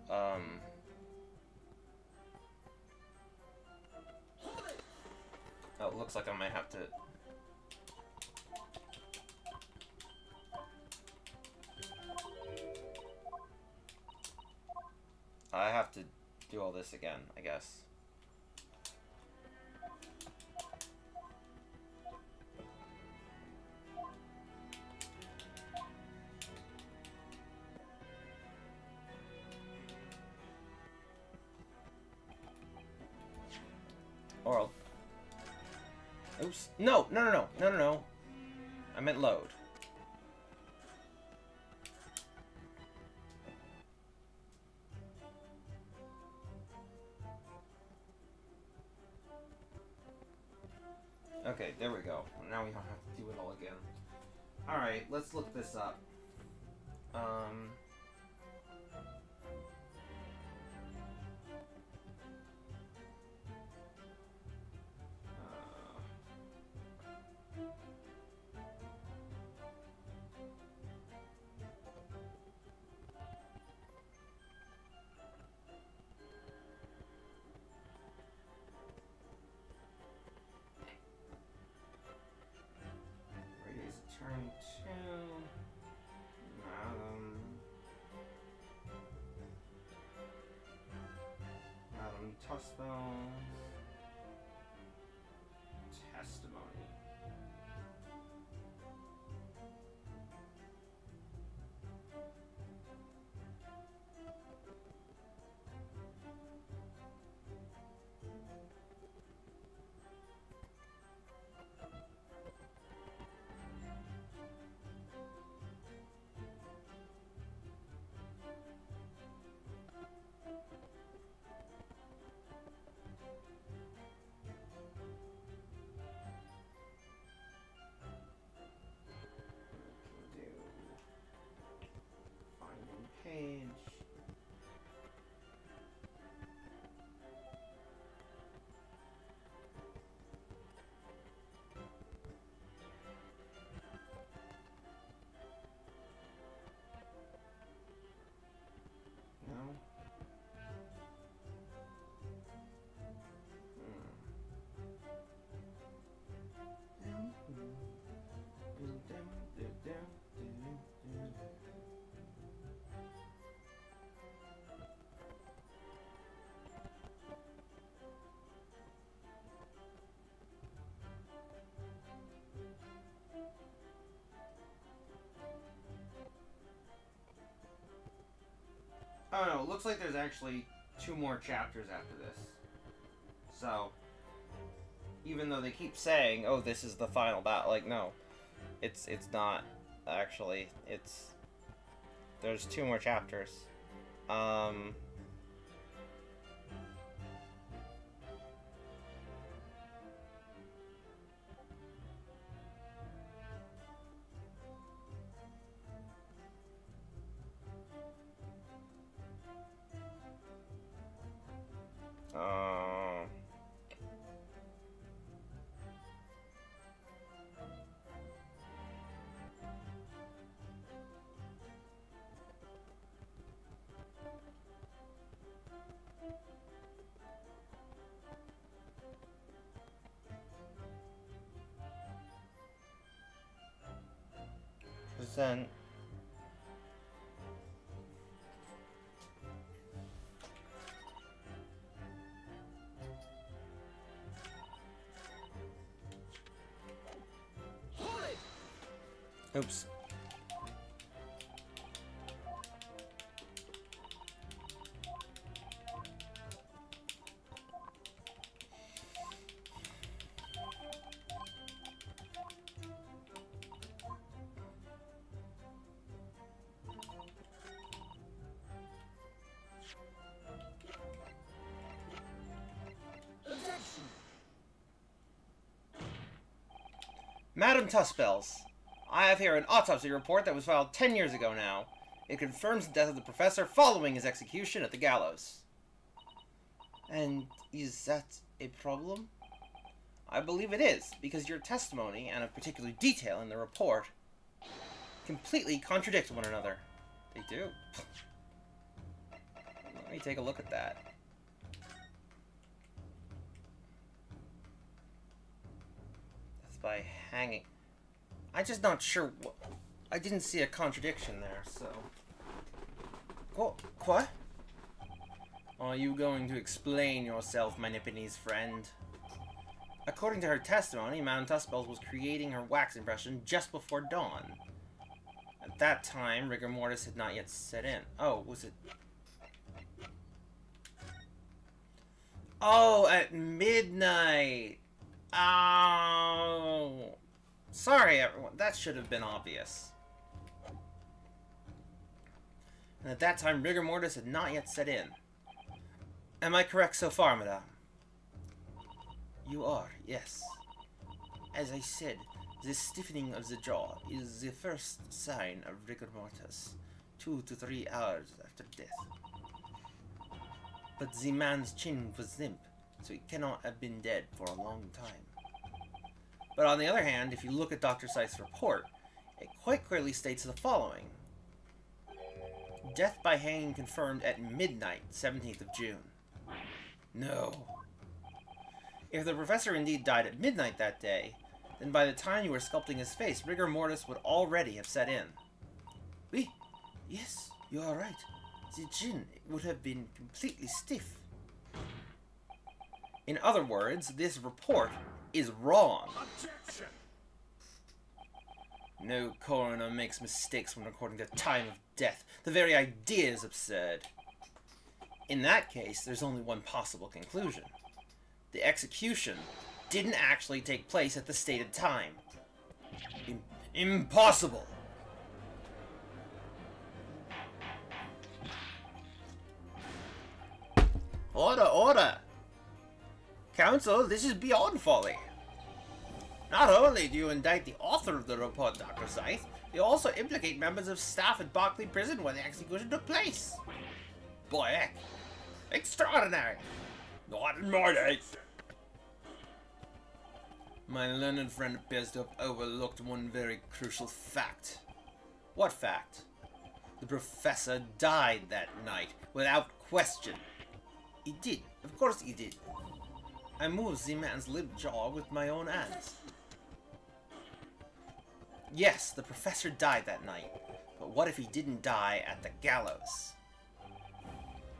oh, it looks like I might have to... I have to do all this again, I guess. Or oops. No. I meant load. Okay, there we go. Now we don't have to do it all again. Alright, let's look this up. Radius turn 2. Madam Tussbells. Testimony. Oh no, it looks like there's actually 2 more chapters after this. So, even though they keep saying, oh, this is the final battle, like, no. It's not, actually. There's 2 more chapters. Then oops. Madam Tuspels, I have here an autopsy report that was filed 10 years ago now. It confirms the death of the professor following his execution at the gallows. And is that a problem? I believe it is, because your testimony and a particular detail in the report completely contradict one another. They do. Let me take a look at that. That's by hanging. I'm just not sure what... I didn't see a contradiction there, so... What? Are you going to explain yourself, my Nipponese friend? According to her testimony, Madame Tuspels was creating her wax impression just before dawn. At that time, rigor mortis had not yet set in. Oh, was it... Oh, at midnight! Oh... Sorry, everyone. That should have been obvious. And at that time, rigor mortis had not yet set in. Am I correct so far, madame? You are, yes. As I said, the stiffening of the jaw is the first sign of rigor mortis, 2 to 3 hours after death. But the man's chin was limp, so he cannot have been dead for a long time. But on the other hand, if you look at Dr. Scythe's report, it quite clearly states the following. Death by hanging confirmed at midnight, 17th of June. No. If the professor indeed died at midnight that day, then by the time you were sculpting his face, rigor mortis would already have set in. Oui, yes, you are right. The chin would have been completely stiff. In other words, this report is wrong. Objection! No coroner makes mistakes when recording the time of death. The very idea is absurd. In that case, there's only one possible conclusion. The execution didn't actually take place at the stated time. Impossible! Order, order! Counsel, this is beyond folly. Not only do you indict the author of the report, Dr. Scythe, you also implicate members of staff at Berkeley Prison where the execution took place. Boy, heck. Extraordinary. Not in my day. My learned friend appears to have overlooked one very crucial fact. What fact? The professor died that night, without question. He did. Of course he did. I moved the man's limp jaw with my own hands. Yes, the professor died that night. But what if he didn't die at the gallows?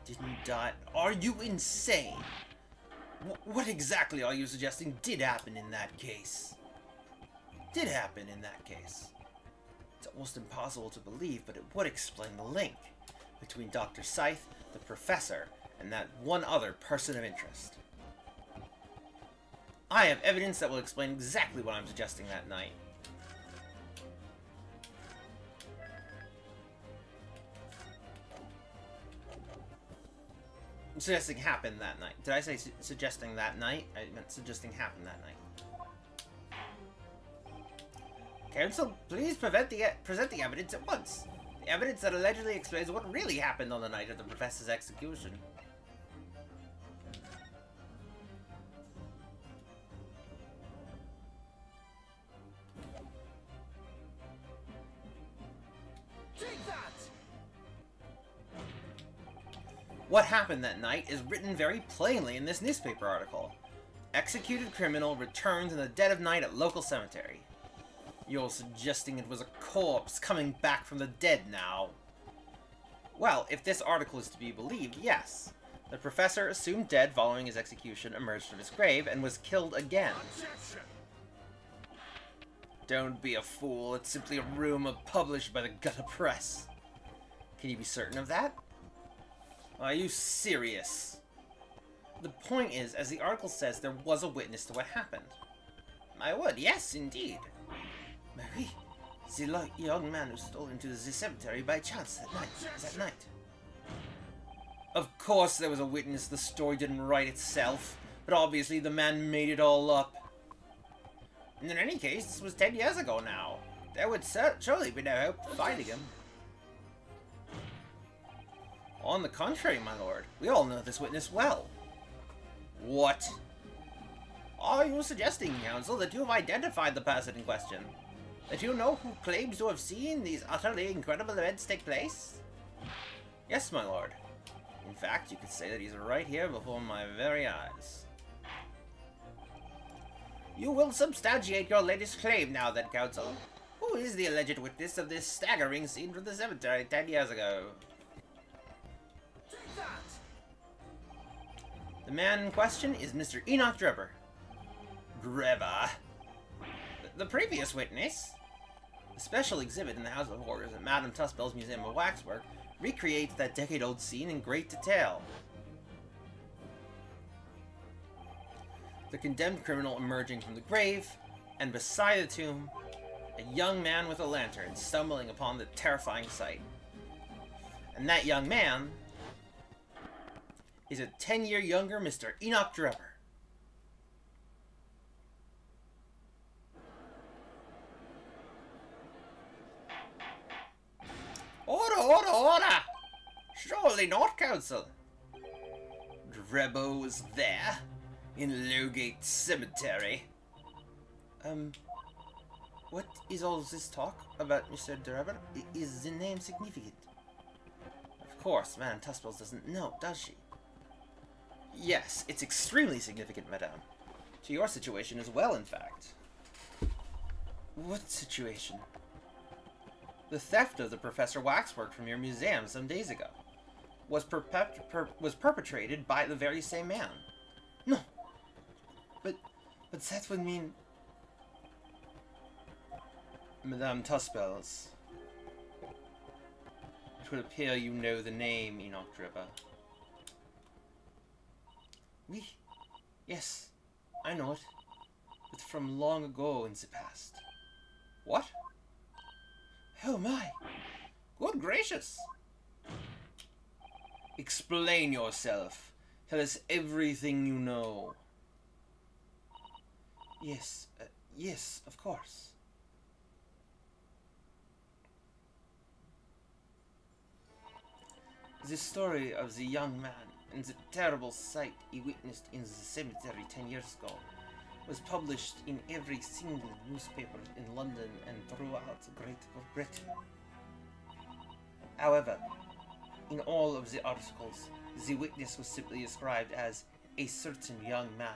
Didn't die? Are you insane? What exactly are you suggesting did happen in that case? Did happen in that case. It's almost impossible to believe, but it would explain the link. between Dr. Scythe, the professor, and that one other person of interest. I have evidence that will explain exactly what I'm suggesting that night. Suggesting happened that night. Did I say suggesting that night? I meant suggesting happened that night. Counsel, please present the evidence at once. The evidence that allegedly explains what really happened on the night of the professor's execution. Take that! What happened that night is written very plainly in this newspaper article. Executed criminal returns in the dead of night at local cemetery. You're suggesting it was a corpse coming back from the dead now. Well, if this article is to be believed, yes. The professor, assumed dead following his execution, emerged from his grave and was killed again. Objection! Don't be a fool, it's simply a rumor published by the Gutter Press. Can you be certain of that? Are you serious? The point is, as the article says, there was a witness to what happened. My word, yes, indeed. Marie, the young man who stole into the cemetery by chance that night. Of course there was a witness, the story didn't write itself, but obviously the man made it all up. And in any case, this was 10 years ago now. There would surely be no hope of finding him. On the contrary, my lord, we all know this witness well. What? Are you suggesting, counsel, that you have identified the person in question? That you know who claims to have seen these utterly incredible events take place? Yes, my lord. In fact, you could say that he's right here before my very eyes. You will substantiate your latest claim now then, counsel. Who is the alleged witness of this staggering scene from the cemetery 10 years ago? Take that! The man in question is Mr. Enoch Drebber. Drebber? The previous witness? A special exhibit in the House of Horrors at Madame Tuspel's Museum of Waxwork recreates that decade-old scene in great detail. The condemned criminal emerging from the grave, and beside the tomb, a young man with a lantern stumbling upon the terrifying sight. And that young man is a 10-year younger Mr. Enoch Drebber. Order, order, order! Surely not, counsel. Drebber was there, in Lowgate Cemetery. What is all this talk about Mr. Drebber? Is the name significant? Of course, Madame Tuspels doesn't know, does she? Yes, it's extremely significant, Madame. To your situation as well, in fact. What situation? The theft of the Professor Waxwork from your museum some days ago was perpetrated by the very same man. No, but that would mean... Madame Tuspels, it would appear you know the name Enoch Drebber. Oui, yes, I know it, but from long ago in the past. What? Oh my! Good gracious! Explain yourself. Tell us everything you know. Yes, yes, of course. The story of the young man and the terrible sight he witnessed in the cemetery 10 years ago was published in every single newspaper in London and throughout Great Britain. However, in all of the articles, the witness was simply described as a certain young man.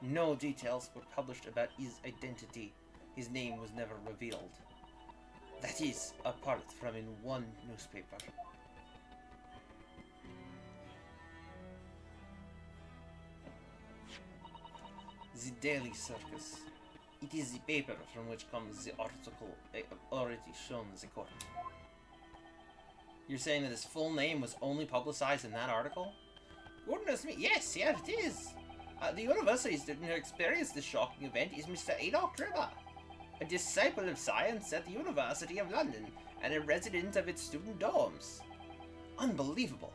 No details were published about his identity. His name was never revealed. That is, apart from in one newspaper. The Daily Circus. It is the paper from which comes the article I have already shown the court. You're saying that his full name was only publicized in that article? Goodness me, yes, here it is. The university student who experienced this shocking event is Mr. Enoch Dribber, a disciple of science at the University of London and a resident of its student dorms. Unbelievable.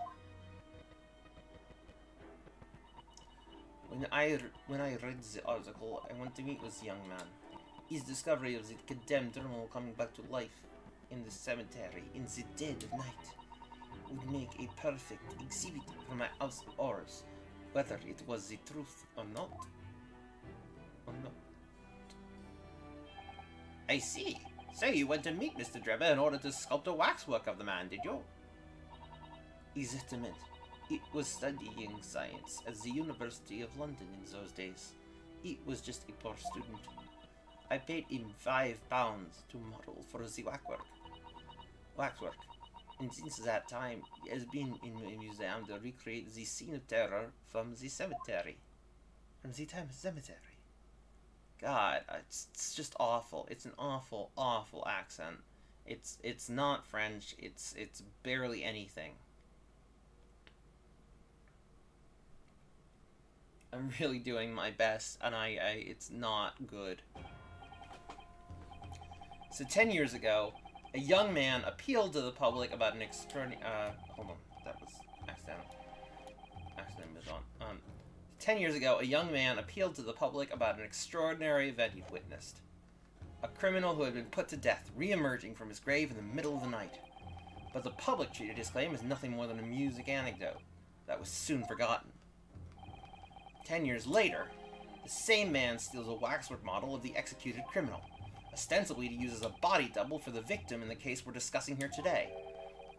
When I read the article, I went to meet with the young man. His discovery of the condemned criminal coming back to life in the cemetery in the dead of night would make a perfect exhibit for my house of horrors, whether it was the truth or not. I see. So you went to meet Mr. Drebber in order to sculpt a waxwork of the man, did you? Exactamente. It was studying science at the University of London in those days. It was just a poor student. I paid him £5 to model for the waxwork. And since that time, he has been in a museum to recreate the scene of terror from the cemetery. God, it's just awful. It's an awful, awful accent. It's not French. It's barely anything. I'm really doing my best, and it's not good. So 10 years ago, a young man appealed to the public about an extraordinary... hold on, that was accidental. Accident moved on. 10 years ago, a young man appealed to the public about an extraordinary event he'd witnessed. A criminal who had been put to death, re-emerging from his grave in the middle of the night. But the public treated his claim as nothing more than a music anecdote that was soon forgotten. 10 years later, the same man steals a waxwork model of the executed criminal, ostensibly to use as a body double for the victim in the case we're discussing here today,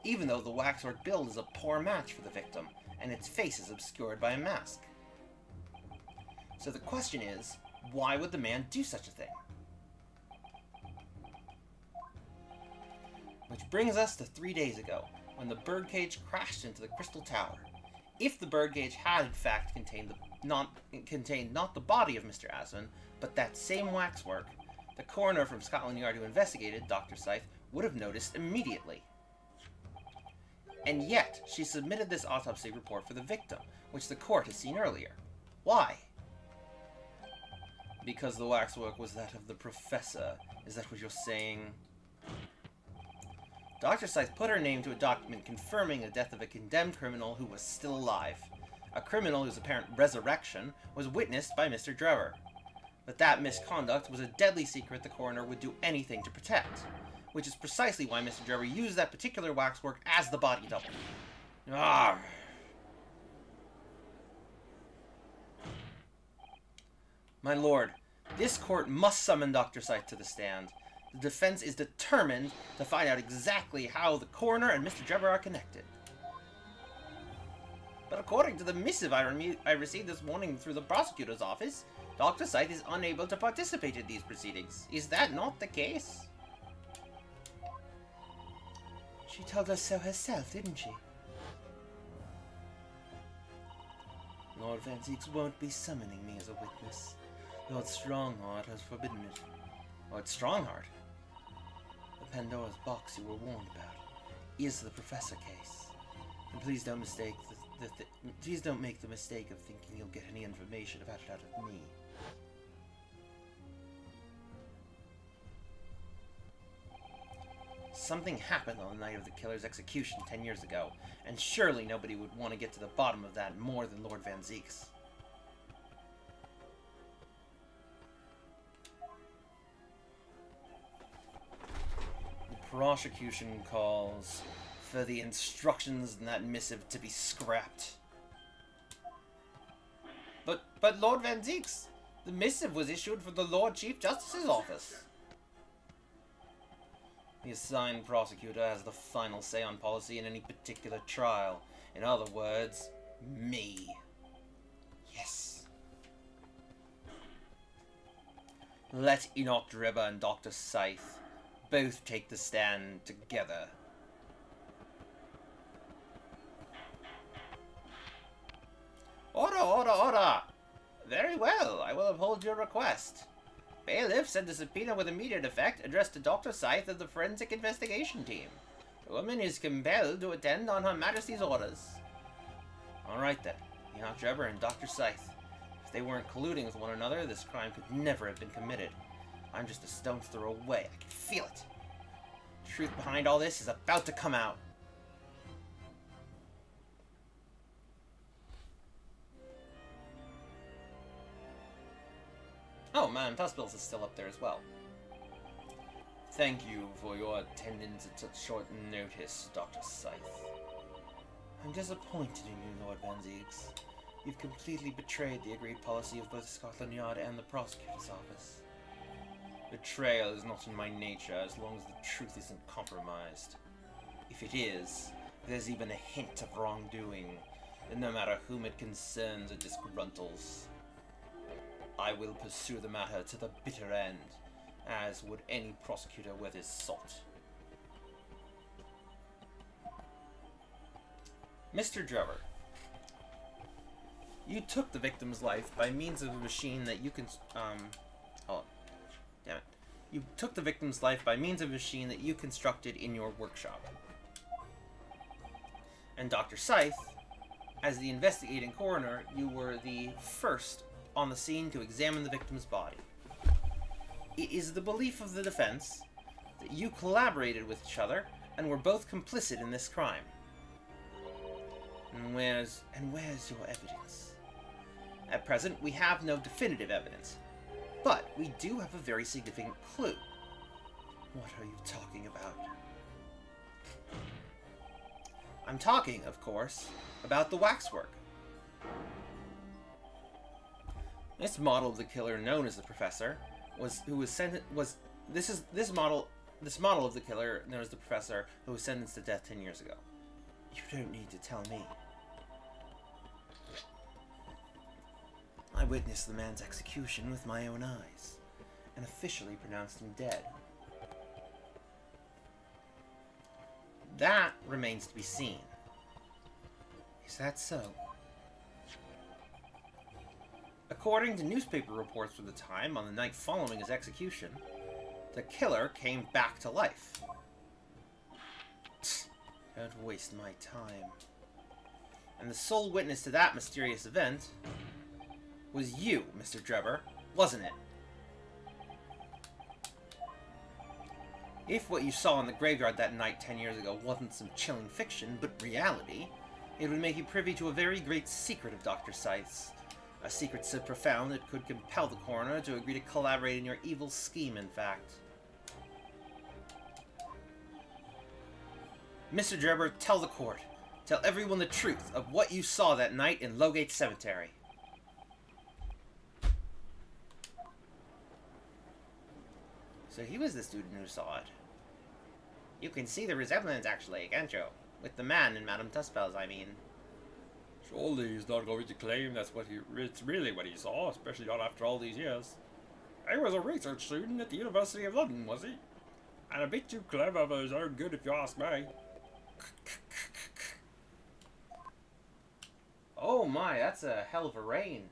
even though the waxwork build is a poor match for the victim, and its face is obscured by a mask. So the question is, why would the man do such a thing? Which brings us to 3 days ago, when the birdcage crashed into the Crystal Tower. If the birdcage had in fact contained not the body of Mr. Asman, but that same waxwork, the coroner from Scotland Yard who investigated, Dr. Scythe, would have noticed immediately. And yet, she submitted this autopsy report for the victim, which the court has seen earlier. Why? Because the waxwork was that of the professor. Is that what you're saying? Dr. Scythe put her name to a document confirming the death of a condemned criminal who was still alive. A criminal whose apparent resurrection was witnessed by Mr. Drewer. But that misconduct was a deadly secret the coroner would do anything to protect, which is precisely why Mr. Drewer used that particular waxwork as the body double. Ah. My lord, this court must summon Dr. Scythe to the stand. The defense is determined to find out exactly how the coroner and Mr. Drewer are connected. But according to the missive I received this morning through the prosecutor's office, Dr. Scythe is unable to participate in these proceedings. Is that not the case? She told us so herself, didn't she? Lord Van Zieks won't be summoning me as a witness. Lord Strongheart has forbidden it. Lord Strongheart? The Pandora's box you were warned about is the Professor case. And please don't mistake please don't make the mistake of thinking you'll get any information about it out of me. Something happened on the night of the killer's execution 10 years ago, and surely nobody would want to get to the bottom of that more than Lord Van Zieks. The prosecution calls for the instructions in that missive to be scrapped. But Lord Van Zieks, the missive was issued from the Lord Chief Justice's office. The assigned prosecutor has the final say on policy in any particular trial. In other words, me. Yes. Let Enoch Dribber and Dr. Scythe both take the stand together. Order, order, order! Very well, I will uphold your request. Bailiff sent a subpoena with immediate effect addressed to Dr. Scythe of the Forensic Investigation Team. A woman is compelled to attend on Her Majesty's orders. Alright then, Enoch Drebber and Dr. Scythe. If they weren't colluding with one another, this crime could never have been committed. I'm just a stone's throw away. I can feel it. The truth behind all this is about to come out. Oh, Madame Tussbills is still up there as well. Thank you for your attendance at such short notice, Dr. Scythe. I'm disappointed in you, Lord Van Ziegs. You've completely betrayed the agreed policy of both Scotland Yard and the prosecutor's office. Betrayal is not in my nature as long as the truth isn't compromised. If it is, if there's even a hint of wrongdoing, then no matter whom it concerns or disgruntles, I will pursue the matter to the bitter end, as would any prosecutor worth his salt. Mr. Drebber, you took the victim's life by means of a machine that you can, hold on. Damn it. You took the victim's life by means of a machine that you constructed in your workshop. And Dr. Scythe, as the investigating coroner, you were the first on the scene to examine the victim's body. It is the belief of the defense that you collaborated with each other and were both complicit in this crime. And where's your evidence? At present, we have no definitive evidence, but we do have a very significant clue. What are you talking about? I'm talking, of course, about the waxwork. This model of the killer, known as the Professor, this model of the killer, known as the Professor, who was sentenced to death 10 years ago. You don't need to tell me. I witnessed the man's execution with my own eyes, and officially pronounced him dead. That remains to be seen. Is that so? According to newspaper reports from the time, on the night following his execution, the killer came back to life. Don't waste my time. And the sole witness to that mysterious event was you, Mr. Drebber, wasn't it? If what you saw in the graveyard that night 10 years ago wasn't some chilling fiction, but reality, it would make you privy to a very great secret of Dr. Scythe's. A secret so profound it could compel the coroner to agree to collaborate in your evil scheme, in fact. Mr. Drebber, tell the court. Tell everyone the truth of what you saw that night in Lowgate Cemetery. So he was the student who saw it. You can see the resemblance, actually, can't you? With the man in Madame Tussbills, I mean. Surely he's not going to claim it's really what he saw, especially not after all these years. He was a research student at the University of London, was he? And a bit too clever for his own good, if you ask me. Oh my, that's a hell of a rain.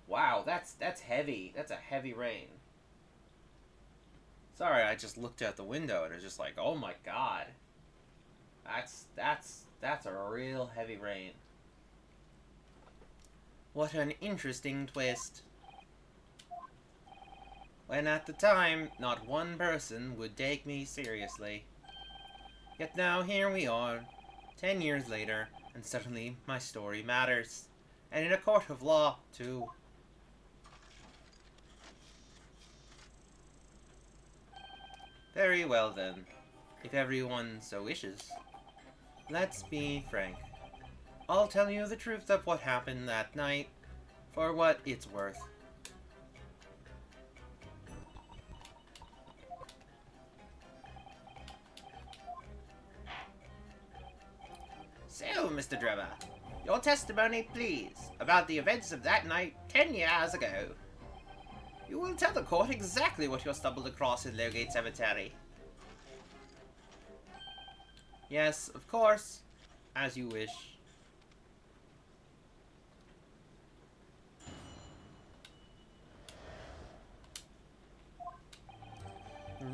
Wow, that's heavy. That's a heavy rain. Sorry, I just looked out the window and it was just like, oh my god. That's a real heavy rain. What an interesting twist. When at the time, not one person would take me seriously. Yet now here we are, 10 years later, and suddenly my story matters. And in a court of law, too. Very well then, if everyone so wishes. Let's be frank. I'll tell you the truth of what happened that night, for what it's worth. So, Mr. Drebber, your testimony, please, about the events of that night 10 years ago. You will tell the court exactly what you stumbled across in Lowgate Cemetery. Yes, of course, as you wish.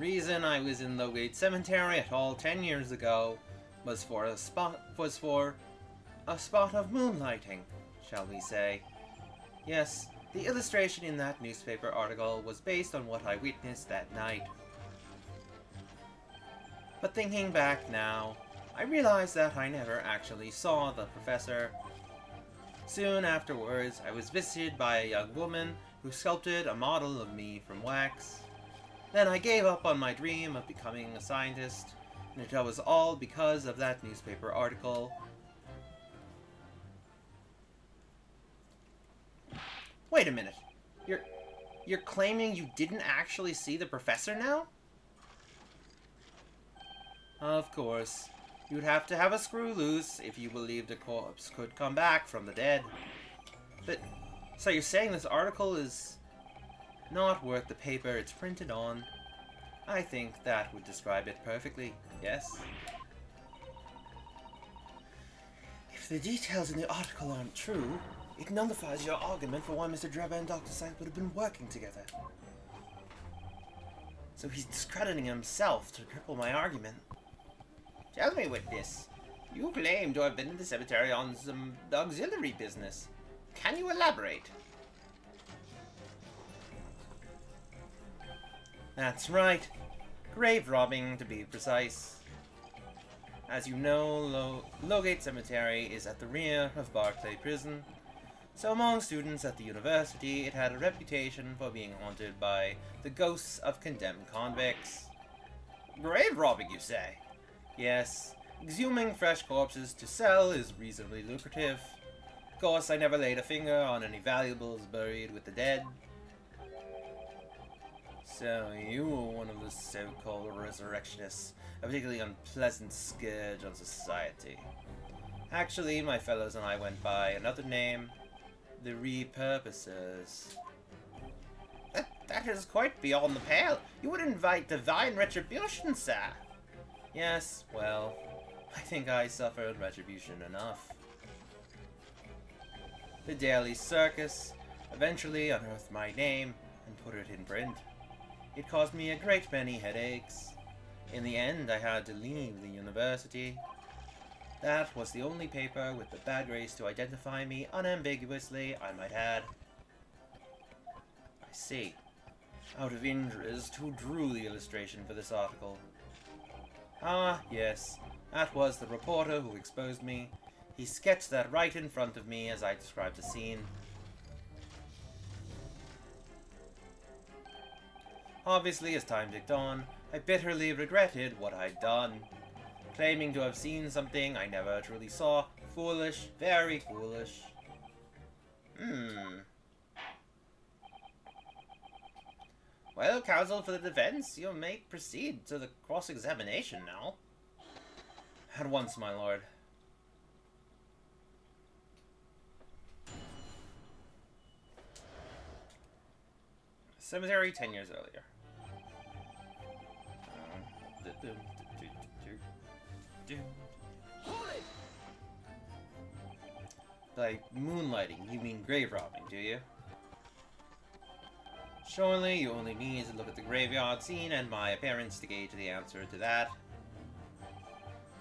reason I was in Lowgate Cemetery at all 10 years ago was for a spot of moonlighting, shall we say. Yes, the illustration in that newspaper article was based on what I witnessed that night. But thinking back now, I realized that I never actually saw the professor. Soon afterwards, I was visited by a young woman who sculpted a model of me from wax. Then I gave up on my dream of becoming a scientist, and it was all because of that newspaper article. Wait a minute. You're claiming you didn't actually see the professor now? Of course. You'd have to have a screw loose if you believed a corpse could come back from the dead. But, so you're saying this article is not worth the paper it's printed on? I think that would describe it perfectly, yes? If the details in the article aren't true, it nullifies your argument for why Mr. Drebber and Dr. Sight would have been working together. So he's discrediting himself to cripple my argument. Tell me, witness. You claim to have been in the cemetery on some auxiliary business. Can you elaborate? That's right. Grave robbing, to be precise. As you know, Lowgate Cemetery is at the rear of Barclay Prison. So among students at the university, it had a reputation for being haunted by the ghosts of condemned convicts. Grave robbing, you say? Yes, exhuming fresh corpses to sell is reasonably lucrative. Of course, I never laid a finger on any valuables buried with the dead. So, you were one of the so-called resurrectionists, a particularly unpleasant scourge on society. Actually, my fellows and I went by another name, the Repurposers. That is quite beyond the pale. You would invite divine retribution, sir. Yes, well, I think I suffered retribution enough. The Daily Circus eventually unearthed my name and put it in print. It caused me a great many headaches. In the end, I had to leave the university. That was the only paper with the bad grace to identify me unambiguously, I might add. I see. Out of interest, who drew the illustration for this article? Ah, yes. That was the reporter who exposed me. He sketched that right in front of me as I described the scene. Obviously, as time ticked on, I bitterly regretted what I'd done. Claiming to have seen something I never truly saw. Foolish. Very foolish. Well, counsel for the defense, you may proceed to the cross-examination now. At once, my lord. Cemetery 10 years earlier. By moonlighting, you mean grave robbing, do you? Surely you only need to look at the graveyard scene and my appearance to gauge the answer to that.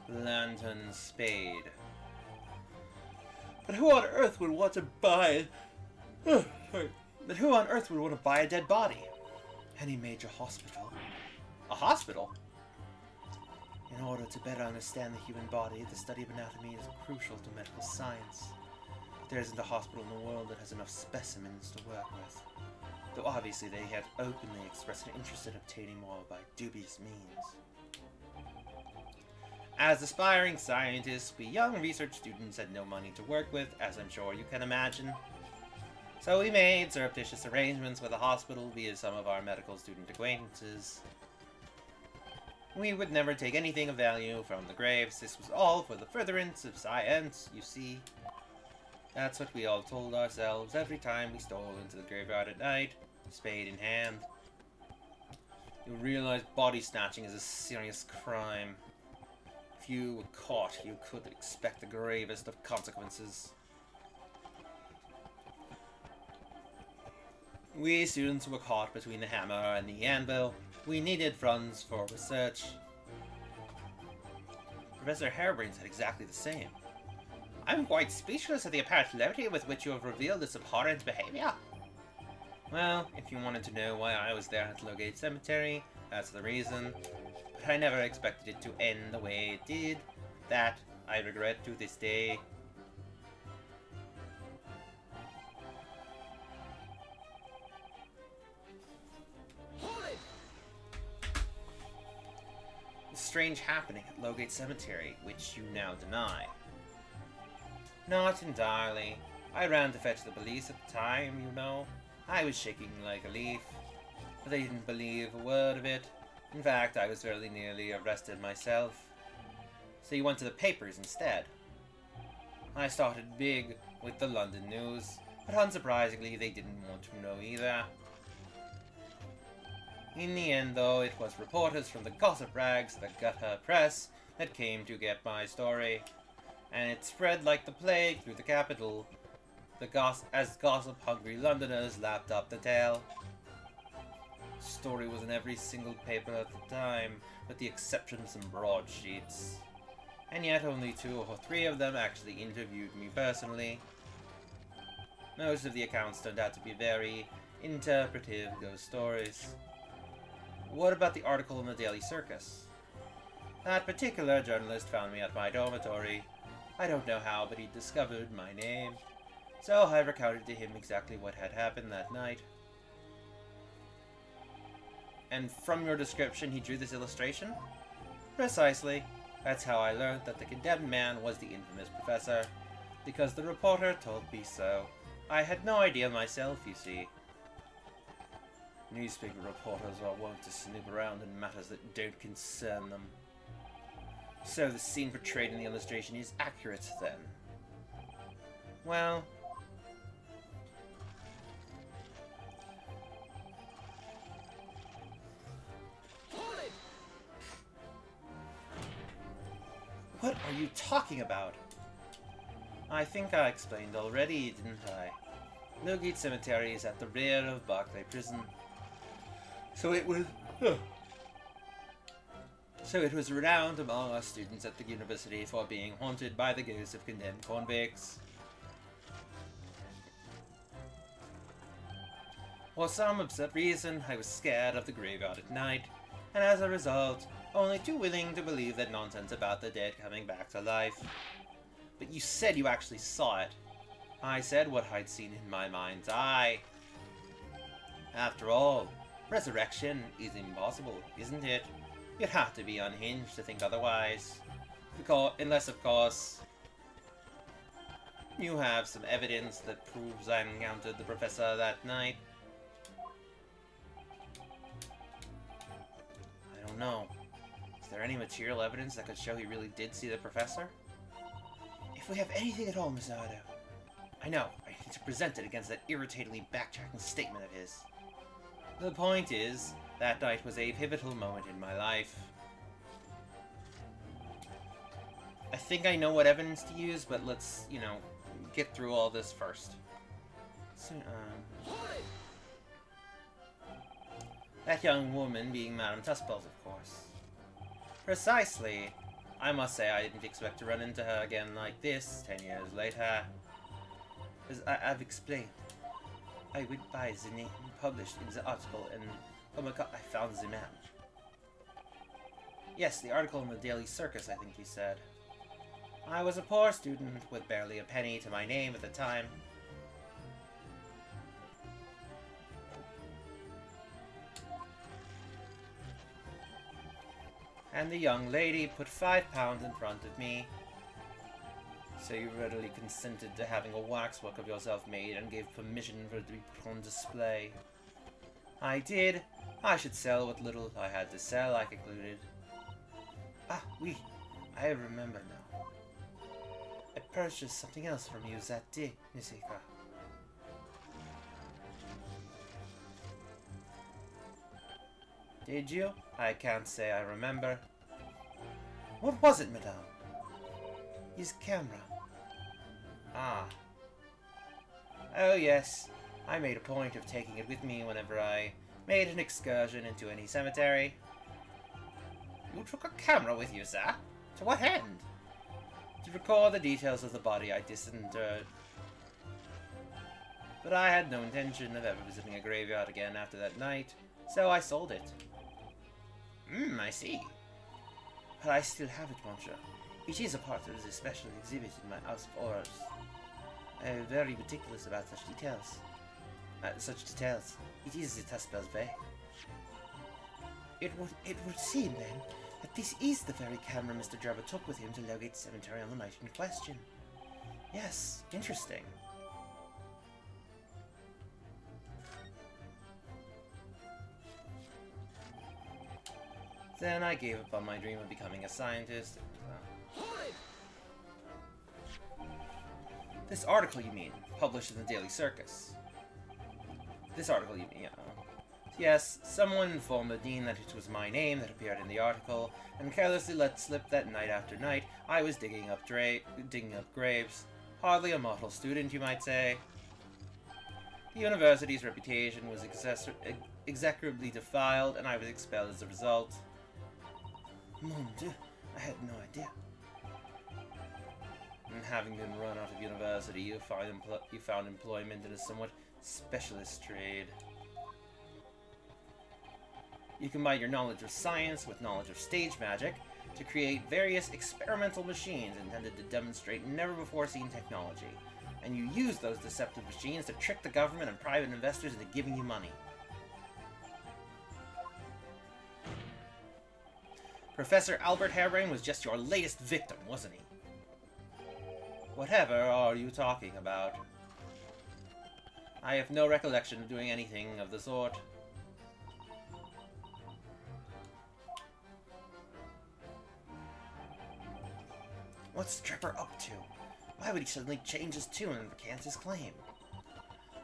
Lantern spade. But who on earth would want to buy... But who on earth would want to buy a dead body? Any major hospital. A hospital? In order to better understand the human body, the study of anatomy is crucial to medical science. There isn't a hospital in the world that has enough specimens to work with. Though obviously they have openly expressed an interest in obtaining more by dubious means. As aspiring scientists, we young research students had no money to work with, as I'm sure you can imagine. So we made surreptitious arrangements with a hospital via some of our medical student acquaintances. We would never take anything of value from the graves. This was all for the furtherance of science, you see. That's what we all told ourselves every time we stole into the graveyard at night, spade in hand. You realize body snatching is a serious crime. If you were caught, you could expect the gravest of consequences. We students were caught between the hammer and the anvil. We needed funds for research. Professor Harebrained said exactly the same. I'm quite speechless at the apparent levity with which you have revealed this abhorrent behavior. Well, if you wanted to know why I was there at Lowgate Cemetery, that's the reason. But I never expected it to end the way it did. That I regret to this day. Hold it! A strange happening at Lowgate Cemetery, which you now deny. Not entirely. I ran to fetch the police at the time, you know. I was shaking like a leaf, but they didn't believe a word of it. In fact, I was very nearly arrested myself. So you went to the papers instead. I started big with the London news, but unsurprisingly they didn't want to know either. In the end, though, it was reporters from the gossip rags, the gutter press, that came to get my story, and it spread like the plague through the capital. As gossip-hungry Londoners lapped up the tale. The story was in every single paper at the time, with the exception of some broadsheets. And yet only 2 or 3 of them actually interviewed me personally. Most of the accounts turned out to be very interpretive ghost stories. What about the article in the Daily Circus? That particular journalist found me at my dormitory. I don't know how, but he discovered my name. So I recounted to him exactly what had happened that night. And from your description, he drew this illustration? Precisely. That's how I learned that the condemned man was the infamous professor. Because the reporter told me so. I had no idea myself, you see. Newspaper reporters are wont to snoop around in matters that don't concern them. So the scene portrayed in the illustration is accurate, then? Well... What are you talking about? I think I explained already, didn't I? Lowgate Cemetery is at the rear of Barclay Prison. So it was renowned among us students at the university for being haunted by the ghosts of condemned convicts. For some absurd reason, I was scared of the graveyard at night, and as a result, only too willing to believe that nonsense about the dead coming back to life. But you said you actually saw it. I said what I'd seen in my mind's eye. After all, resurrection is impossible, isn't it? You'd have to be unhinged to think otherwise. Unless, of course, you have some evidence that proves I encountered the professor that night. I don't know. Is there any material evidence that could show he really did see the professor? If we have anything at all, Miss Nardo. I know, I need to present it against that irritatingly backtracking statement of his. The point is, that night was a pivotal moment in my life. I think I know what evidence to use, but let's, get through all this first. So, that young woman being Madame Tuspel's, of course. Precisely. I must say I didn't expect to run into her again like this 10 years later. As I've explained, I went by the name published in the article and oh my god, I found the man. Yes, the article in the Daily Circus, I think you said. I was a poor student with barely a penny to my name at the time. And the young lady put £5 in front of me. So you readily consented to having a waxwork of yourself made and gave permission for it to be put on display. I did. I should sell what little I had to sell, I concluded. Ah, oui. I remember now. I purchased something else from you that day, Nisika. Did you? I can't say I remember. What was it, madame? His camera. Ah. Oh, yes. I made a point of taking it with me whenever I made an excursion into any cemetery. You took a camera with you, sir? To what end? To record the details of the body I disinterred. But I had no intention of ever visiting a graveyard again after that night, so I sold it. I see. But I still have it, monsieur. It is a part of the special exhibit in my House of Horrors. I am very meticulous about such details. It is the Taspel's way. It would seem, then, that this is the very camera Mr. Drebber took with him to locate the cemetery on the night in question. Yes, interesting. Then I gave up on my dream of becoming a scientist. This article, you mean, published in the Daily Circus. This article, you mean, yeah. Yes, someone informed the dean that it was my name that appeared in the article, and carelessly let slip that night after night I was digging up graves. Hardly a model student, you might say. The university's reputation was execrably defiled, and I was expelled as a result. Mon Dieu, I had no idea. And having been run out of university, you found employment in a somewhat specialist trade. You combine your knowledge of science with knowledge of stage magic to create various experimental machines intended to demonstrate never-before-seen technology, and you use those deceptive machines to trick the government and private investors into giving you money. Professor Albert Harebrain was just your latest victim, wasn't he? Whatever are you talking about? I have no recollection of doing anything of the sort. What's Tripper up to? Why would he suddenly change his tune and recant his claim?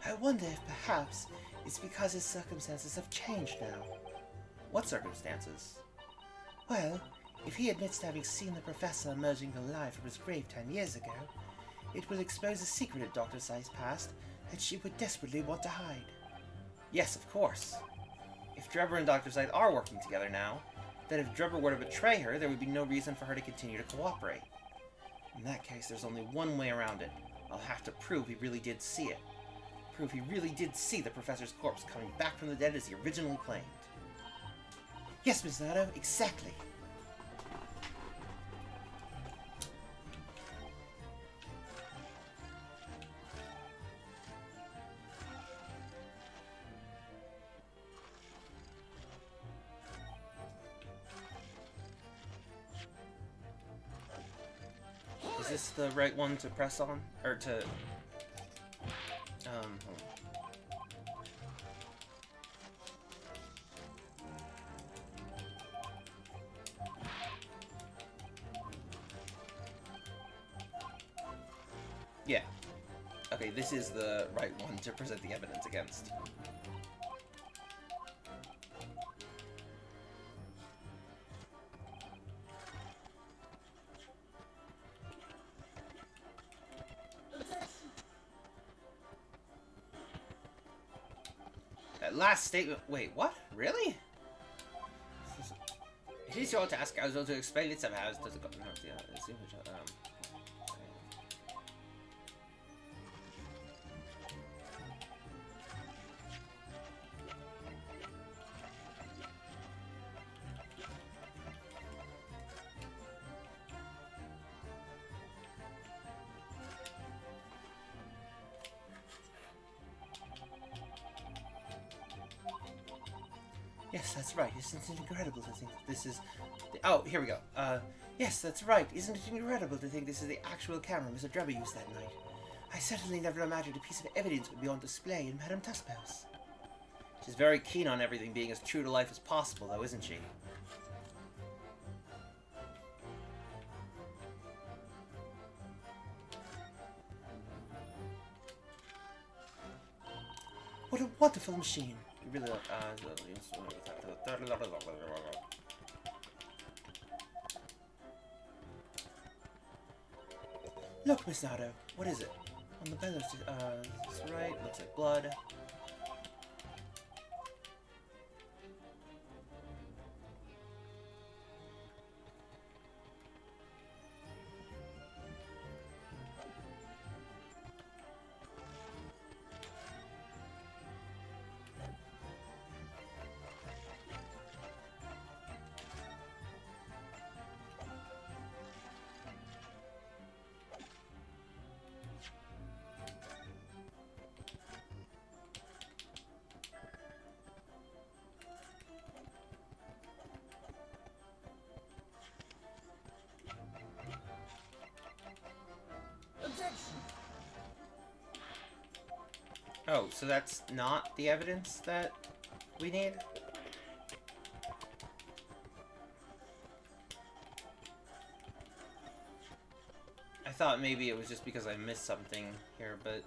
I wonder if perhaps it's because his circumstances have changed now. What circumstances? Well, if he admits to having seen the professor emerging alive from his grave 10 years ago, it will expose a secret at Dr. Sai's past that she would desperately want to hide. Yes, of course. If Drebber and Dr. Sai are working together now, then if Drebber were to betray her, there would be no reason for her to continue to cooperate. In that case, there's only one way around it. I'll have to prove he really did see it. Prove he really did see the professor's corpse coming back from the dead as he originally claimed. Yes, Miss Nato, exactly. Is this the right one to press on? Or to... hold on. Yeah. Okay, this is the right one to present the evidence against. That last statement... Wait, what? Really? It is your task, as well, to explain it somehow. Does it go... No, yeah, yes, that's right. Isn't it incredible to think that this is... Oh, here we go. Yes, that's right. Isn't it incredible to think this is the actual camera Mr. Drebber used that night? I certainly never imagined a piece of evidence would be on display in Madame Tuspel's. She's very keen on everything being as true to life as possible, though, isn't she? What a wonderful machine! You really look... Look, Miss Nato, what is it? On the bellows, that's right, looks like blood. Oh, so that's not the evidence that we need? I thought maybe it was just because I missed something here, but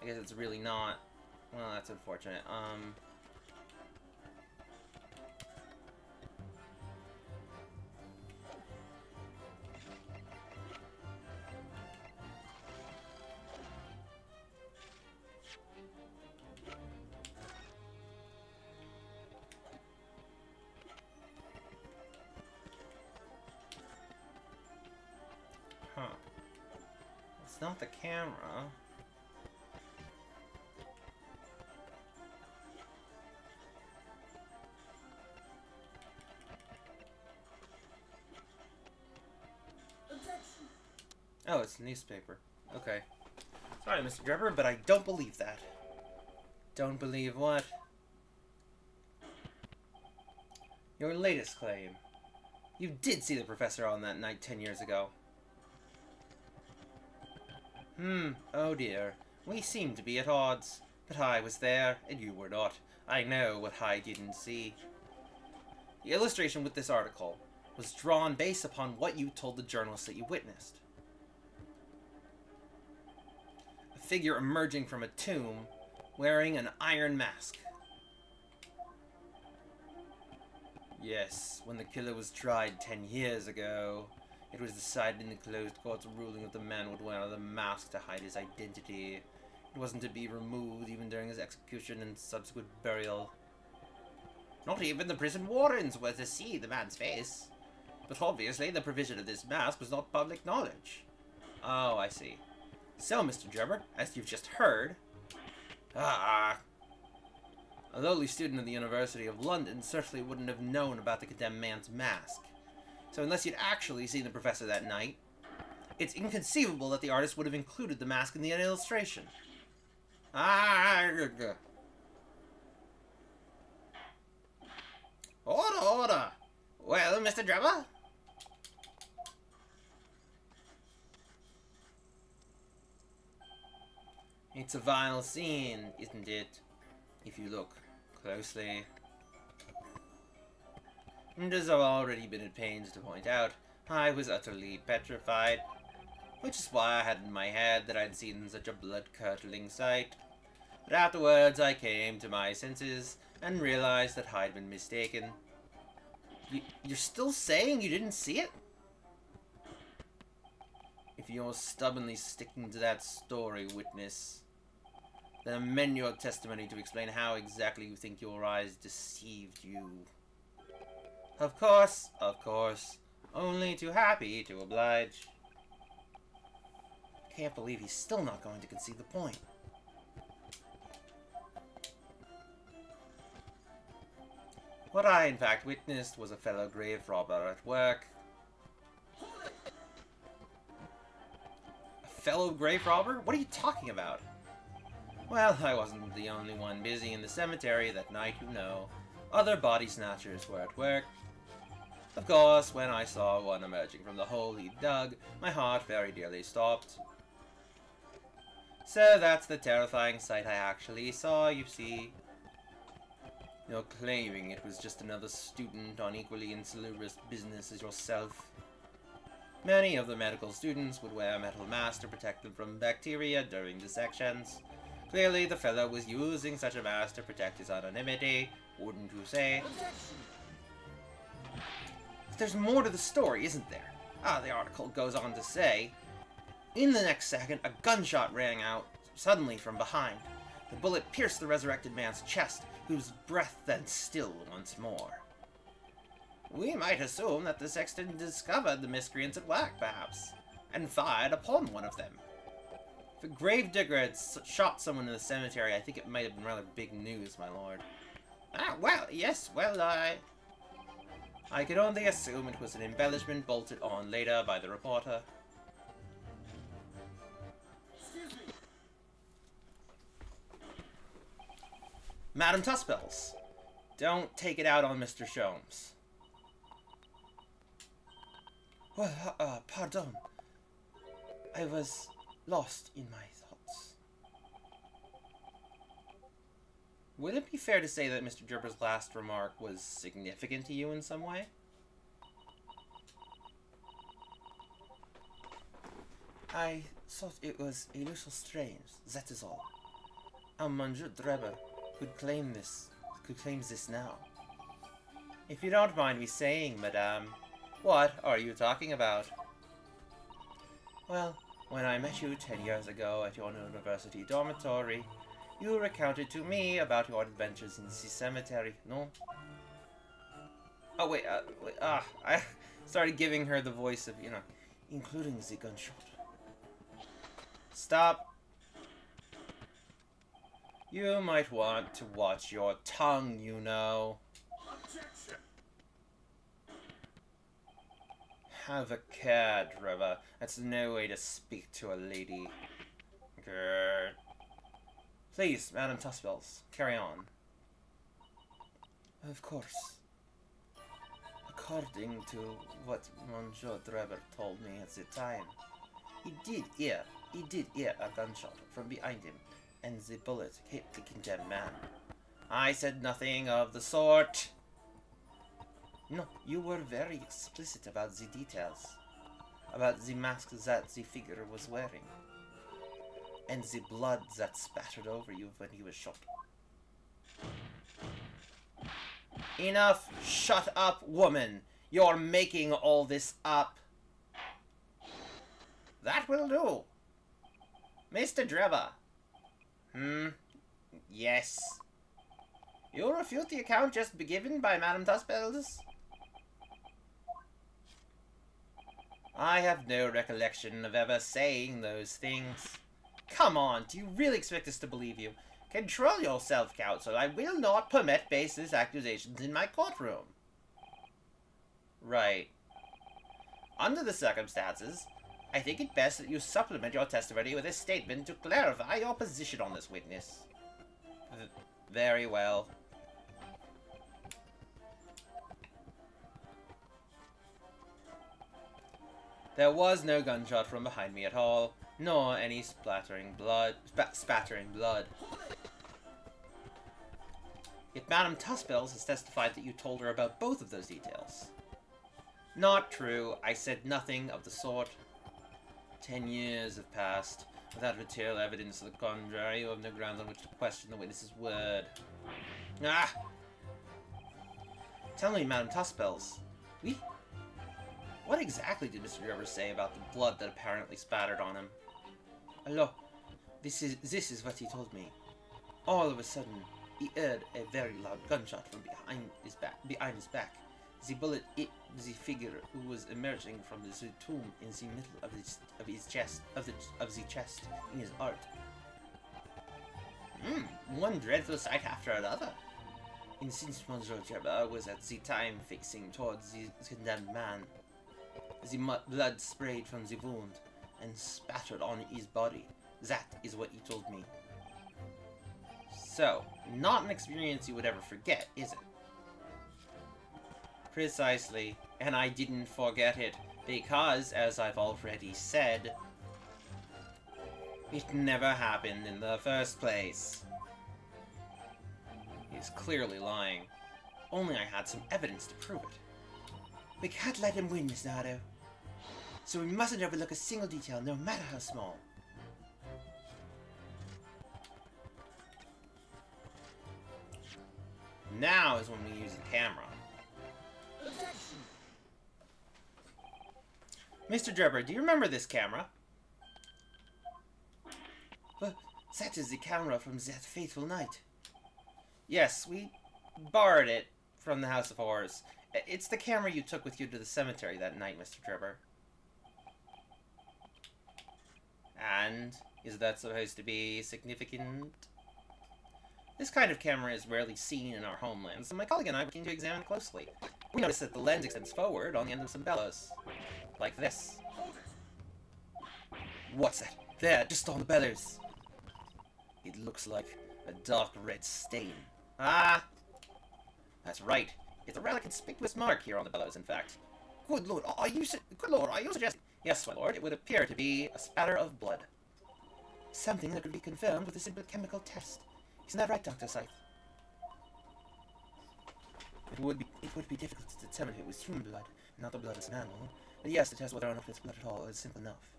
I guess it's really not. Well, that's unfortunate. Huh. It's not the camera. Oh, it's a newspaper. Okay. Sorry, Mr. Drebber, but I don't believe that. Don't believe what? Your latest claim. You did see the professor on that night 10 years ago. Oh dear. We seem to be at odds. But I was there, and you were not. I know what I didn't see. The illustration with this article was drawn based upon what you told the journalists that you witnessed. A figure emerging from a tomb, wearing an iron mask. Yes, when the killer was tried 10 years ago, it was decided in the closed court's ruling that the man would wear the mask to hide his identity. It wasn't to be removed even during his execution and subsequent burial. Not even the prison wardens were to see the man's face. But obviously the provision of this mask was not public knowledge. Oh, I see. So, Mr. Drebber, as you've just heard... a lowly student of the University of London certainly wouldn't have known about the condemned man's mask. So unless you'd actually seen the professor that night, it's inconceivable that the artist would have included the mask in the illustration. Order, order! Well, Mr. Drebber? It's a vinyl scene, isn't it? If you look closely. And as I've already been at pains to point out, I was utterly petrified. Which is why I had in my head that I'd seen such a blood-curdling sight. But afterwards I came to my senses and realized that I'd been mistaken. You're still saying you didn't see it? If you're stubbornly sticking to that story, witness, then amend your testimony to explain how exactly you think your eyes deceived you. Of course, only too happy to oblige. Can't believe he's still not going to concede the point. What I in fact witnessed was a fellow grave robber at work. A fellow grave robber? What are you talking about? Well, I wasn't the only one busy in the cemetery that night, you know. Other body snatchers were at work. Of course, when I saw one emerging from the hole he dug, my heart very nearly stopped. So that's the terrifying sight I actually saw, you see. You're claiming it was just another student on equally insalubrious business as yourself. Many of the medical students would wear metal masks to protect them from bacteria during dissections. Clearly, the fellow was using such a mask to protect his anonymity, wouldn't you say? There's more to the story, isn't there? The article goes on to say, in the next second, a gunshot rang out suddenly from behind. The bullet pierced the resurrected man's chest, whose breath then stilled once more. We might assume that the sexton discovered the miscreants at work, perhaps, and fired upon one of them. If a gravedigger had shot someone in the cemetery, I think it might have been rather big news, my lord. I could only assume it was an embellishment bolted on later by the reporter. Madam Tuspels, don't take it out on Mr. Sholmes. Well, pardon. I was lost in my thoughts. Would it be fair to say that Mr. Gerber's last remark was significant to you in some way? I thought it was a little strange, that is all. How Monsieur Dreber could claim this now. If you don't mind me saying, madame, what are you talking about? Well, when I met you 10 years ago at your university dormitory, you recounted to me about your adventures in the cemetery, no? Oh, wait, I started giving her the voice of, you know, including the gunshot. Stop. You might want to watch your tongue, you know. Objection! Have a care, Drever. That's no way to speak to a lady. Good. Please, Madame Tussbells, carry on. Of course. According to what Monsieur Drever told me at the time, he did hear a gunshot from behind him, and the bullet hit the condemned man. I said nothing of the sort. No, you were very explicit about the details. About the mask that the figure was wearing. And the blood that spattered over you when he was shot. Enough! Shut up, woman! You're making all this up. That will do. Mr. Dreber. Yes. You refute the account just given by Madame Tussbells? I have no recollection of ever saying those things. Come on, do you really expect us to believe you? Control yourself, counsel. I will not permit baseless accusations in my courtroom. Right. Under the circumstances, I think it best that you supplement your testimony with a statement to clarify your position on this witness. Very well. There was no gunshot from behind me at all, nor any spattering blood. Yet Madame Tussbells has testified that you told her about both of those details. Not true. I said nothing of the sort. 10 years have passed without material evidence to the contrary. You have no grounds on which to question the witness's word. Ah! Tell me, Madame Tussbells. What exactly did Mr. Gerber say about the blood that apparently spattered on him? Hello. This is what he told me. All of a sudden, he heard a very loud gunshot from behind his back. The bullet hit the figure who was emerging from the tomb in the middle of his chest, in his heart. One dreadful sight after another. And since Monsieur Gerber was at the time facing towards the condemned man, the blood sprayed from the wound and spattered on his body. That is what he told me. So, not an experience you would ever forget, is it? Precisely, and I didn't forget it, because, as I've already said, it never happened in the first place. He's clearly lying. Only I had some evidence to prove it. We can't let him win, Miss Nardo. So we mustn't overlook a single detail, no matter how small. Now is when we use the camera. Mr. Gerber, do you remember this camera? Well, that is the camera from that fateful night. Yes, we borrowed it from the House of Horrors. It's the camera you took with you to the cemetery that night, Mr. Gerber. And is that supposed to be significant? This kind of camera is rarely seen in our homeland, so my colleague and I began to examine it closely. We noticed that the lens extends forward on the end of some bellows. Like this. What's that? There, just on the bellows. It looks like a dark red stain. Ah! That's right. It's a rather conspicuous mark here on the bellows, in fact. Good lord, are you suggesting? Yes, my lord, it would appear to be a spatter of blood. Something that could be confirmed with a simple chemical test. Isn't that right, Dr. Scythe? It would be difficult to determine if it was human blood, not the blood of an animal. But yes, to test whether or not it's blood at all is simple enough.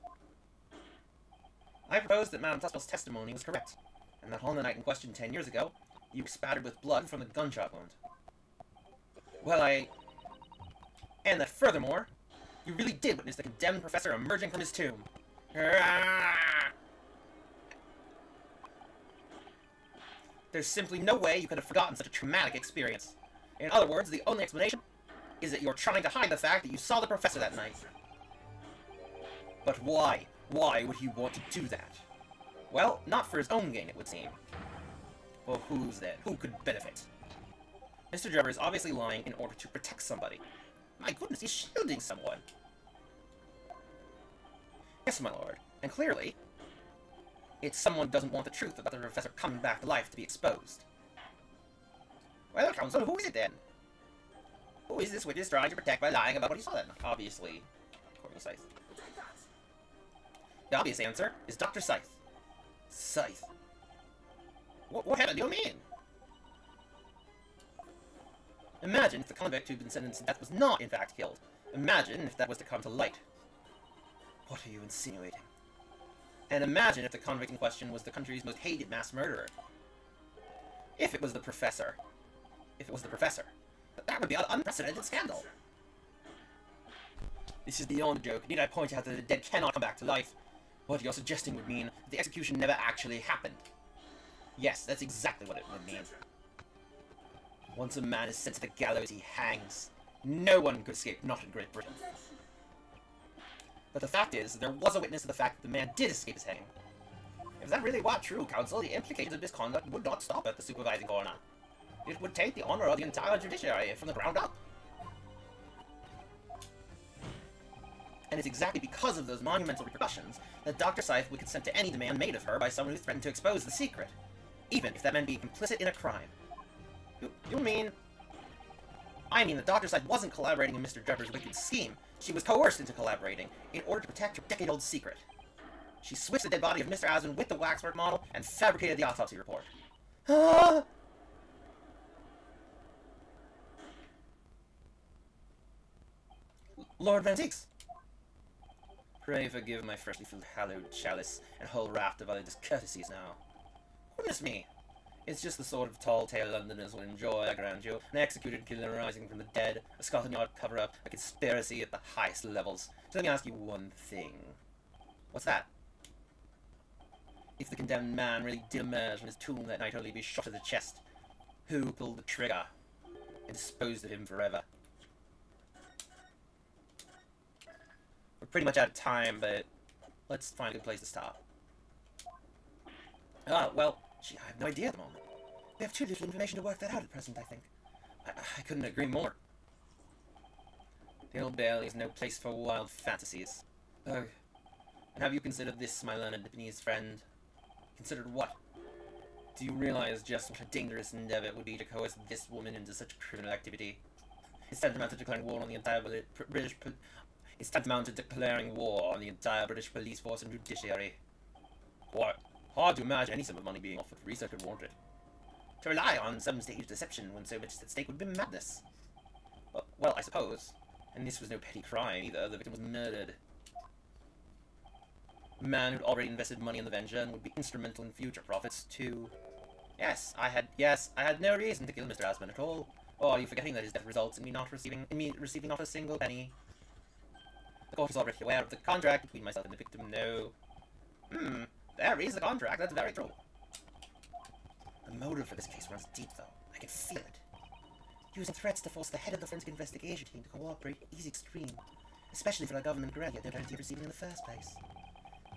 I propose that Madame Tussel's testimony was correct, and that on the night in question 10 years ago, you spattered with blood from the gunshot wound. And that furthermore, you really did witness the condemned professor emerging from his tomb. There's simply no way you could have forgotten such a traumatic experience. In other words, the only explanation is that you're trying to hide the fact that you saw the professor that night. But why? Why would he want to do that? Well, not for his own gain, it would seem. Well, who's then? Who could benefit? Mr. Drebber is obviously lying in order to protect somebody. My goodness, he's shielding someone. Yes, my lord. And clearly, it's someone who doesn't want the truth about the professor coming back to life to be exposed. Well, counsel, who is it then? Who is this witness trying to protect by lying about what he saw that night? Obviously, Corporal Scythe. The obvious answer is Dr. Scythe. Scythe. What hell do you mean? Imagine if the convict who'd been sentenced to death was not, in fact, killed. Imagine if that was to come to light. What are you insinuating? And imagine if the convict in question was the country's most hated mass murderer. If it was the professor. That would be an unprecedented scandal. This is beyond a joke. Need I point out that the dead cannot come back to life? What you're suggesting would mean that the execution never actually happened. Yes, that's exactly what it would mean. Once a man is sent to the gallows, he hangs. No one could escape, not in Great Britain. But the fact is, there was a witness to the fact that the man did escape his hanging. If that really were true, counsel, the implications of misconduct would not stop at the supervising coroner. It would take the honor of the entire judiciary from the ground up. And it's exactly because of those monumental repercussions that Dr. Scythe would consent to any demand made of her by someone who threatened to expose the secret, even if that meant being complicit in a crime. You mean... I mean that Dr. Scythe wasn't collaborating in Mr. Drebber's wicked scheme. She was coerced into collaborating in order to protect her decade-old secret. She switched the dead body of Mr. Asmund with the Waxwork model and fabricated the autopsy report. Ah! Lord Van Deeks! Pray forgive my freshly filled hallowed chalice and whole raft of other discourtesies now. Goodness me! It's just the sort of tall-tale Londoners will enjoy, I grant you. An executed killer rising from the dead, a Scotland Yard cover-up, a conspiracy at the highest levels. So let me ask you one thing. What's that? If the condemned man really did emerge from his tomb that night only to be shot in the chest, who pulled the trigger and disposed of him forever? We're pretty much out of time, but let's find a good place to stop. Well, gee, I have no idea at the moment. We have too little information to work that out at present, I think. I couldn't agree more. The Old Bailey is no place for wild fantasies. Ugh. And have you considered this, my learned Nipponese friend? Considered what? Do you realize just what a dangerous endeavor it would be to coerce this woman into such criminal activity? It's tantamount to declaring war on the entire British police force and judiciary. What? Hard to imagine any sum of money being offered for research would warrant it. To rely on some staged deception when so much is at stake would be madness. Well, I suppose. And this was no petty crime either. The victim was murdered. A man who'd already invested money in the venture and would be instrumental in future profits too. Yes, I had no reason to kill Mr. Asmund at all. Or are you forgetting that his death results in me receiving not a single penny? The court is already aware of the contract between myself and the victim. No. There is the contract. That's very true. The motive for this case runs deep, though. I can feel it. Using threats to force the head of the forensic investigation team to cooperate is extreme, especially for a government grant you had no guarantee of receiving in the first place.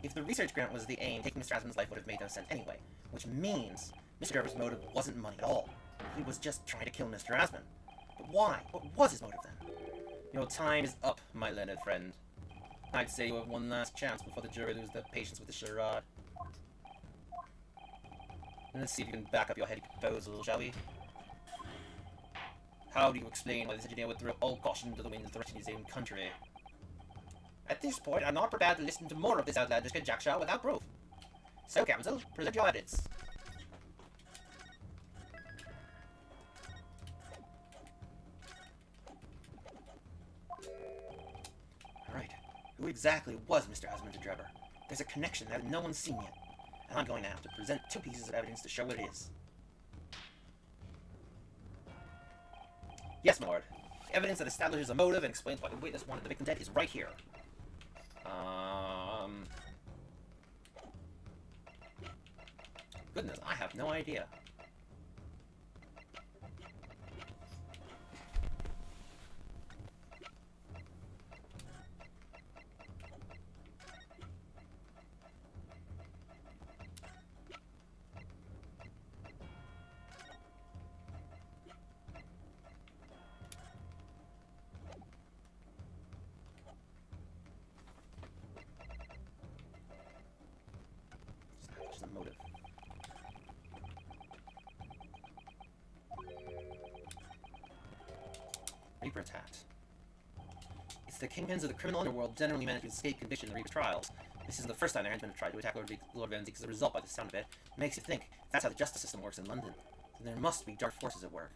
If the research grant was the aim, taking Mr. Asmund's life would have made no sense anyway, which means Mr. Drebber's motive wasn't money at all. He was just trying to kill Mr. Asmund. But why? What was his motive then? Your time is up, my learned friend. I'd say you have one last chance before the jury lose their patience with the charade. Let's see if you can back up your heady proposal, shall we? How do you explain why this engineer would throw all caution to the wind and threaten his own country? At this point, I'm not prepared to listen to more of this outlandish conjecture without proof. So, counsel, present your evidence. exactly was Mr. Asmund Drebber? There's a connection that no one's seen yet, and I'm going to have to present 2 pieces of evidence to show what it is. Yes, my lord. The evidence that establishes a motive and explains why the witness wanted the victim dead is right here. Goodness, I have no idea. Establish the motive. Reaper's hat. It's the kingpins of the criminal underworld generally manage to escape conviction in Reaper's trials. This isn't the first time their henchmen have tried to attack Lord Van Zeke as a result. By the sound of it, makes you think if that's how the justice system works in London, then there must be dark forces at work.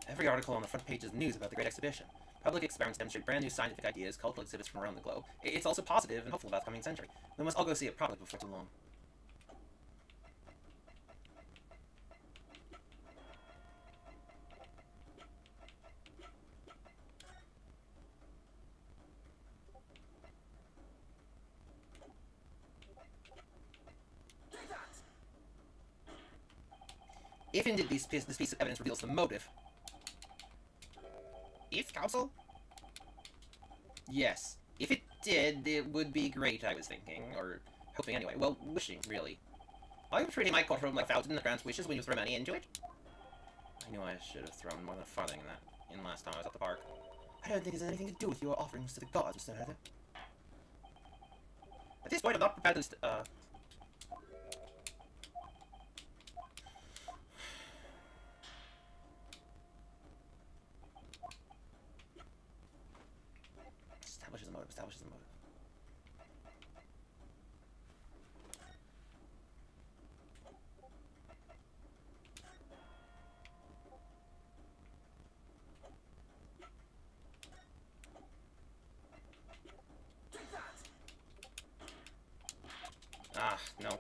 Every article on the front page is news about the Great Exhibition. Public experiments demonstrate brand new scientific ideas, cultural exhibits from around the globe. It's also positive and hopeful about the coming century. We must all go see it properly before too long. If indeed this piece of evidence reveals the motive... If, counsel? Yes. If it did, it would be great, I was thinking. Or hoping anyway. Well, wishing, really. Are you treating my courtroom like a fountain that grants wishes when you throw money into it? I knew I should have thrown more than a farthing in last time I was at the park. I don't think it has anything to do with your offerings to the gods, Mr. Heather. At this point, I'm not prepared to... Establishes a motive, establishes a motive. Ah, no.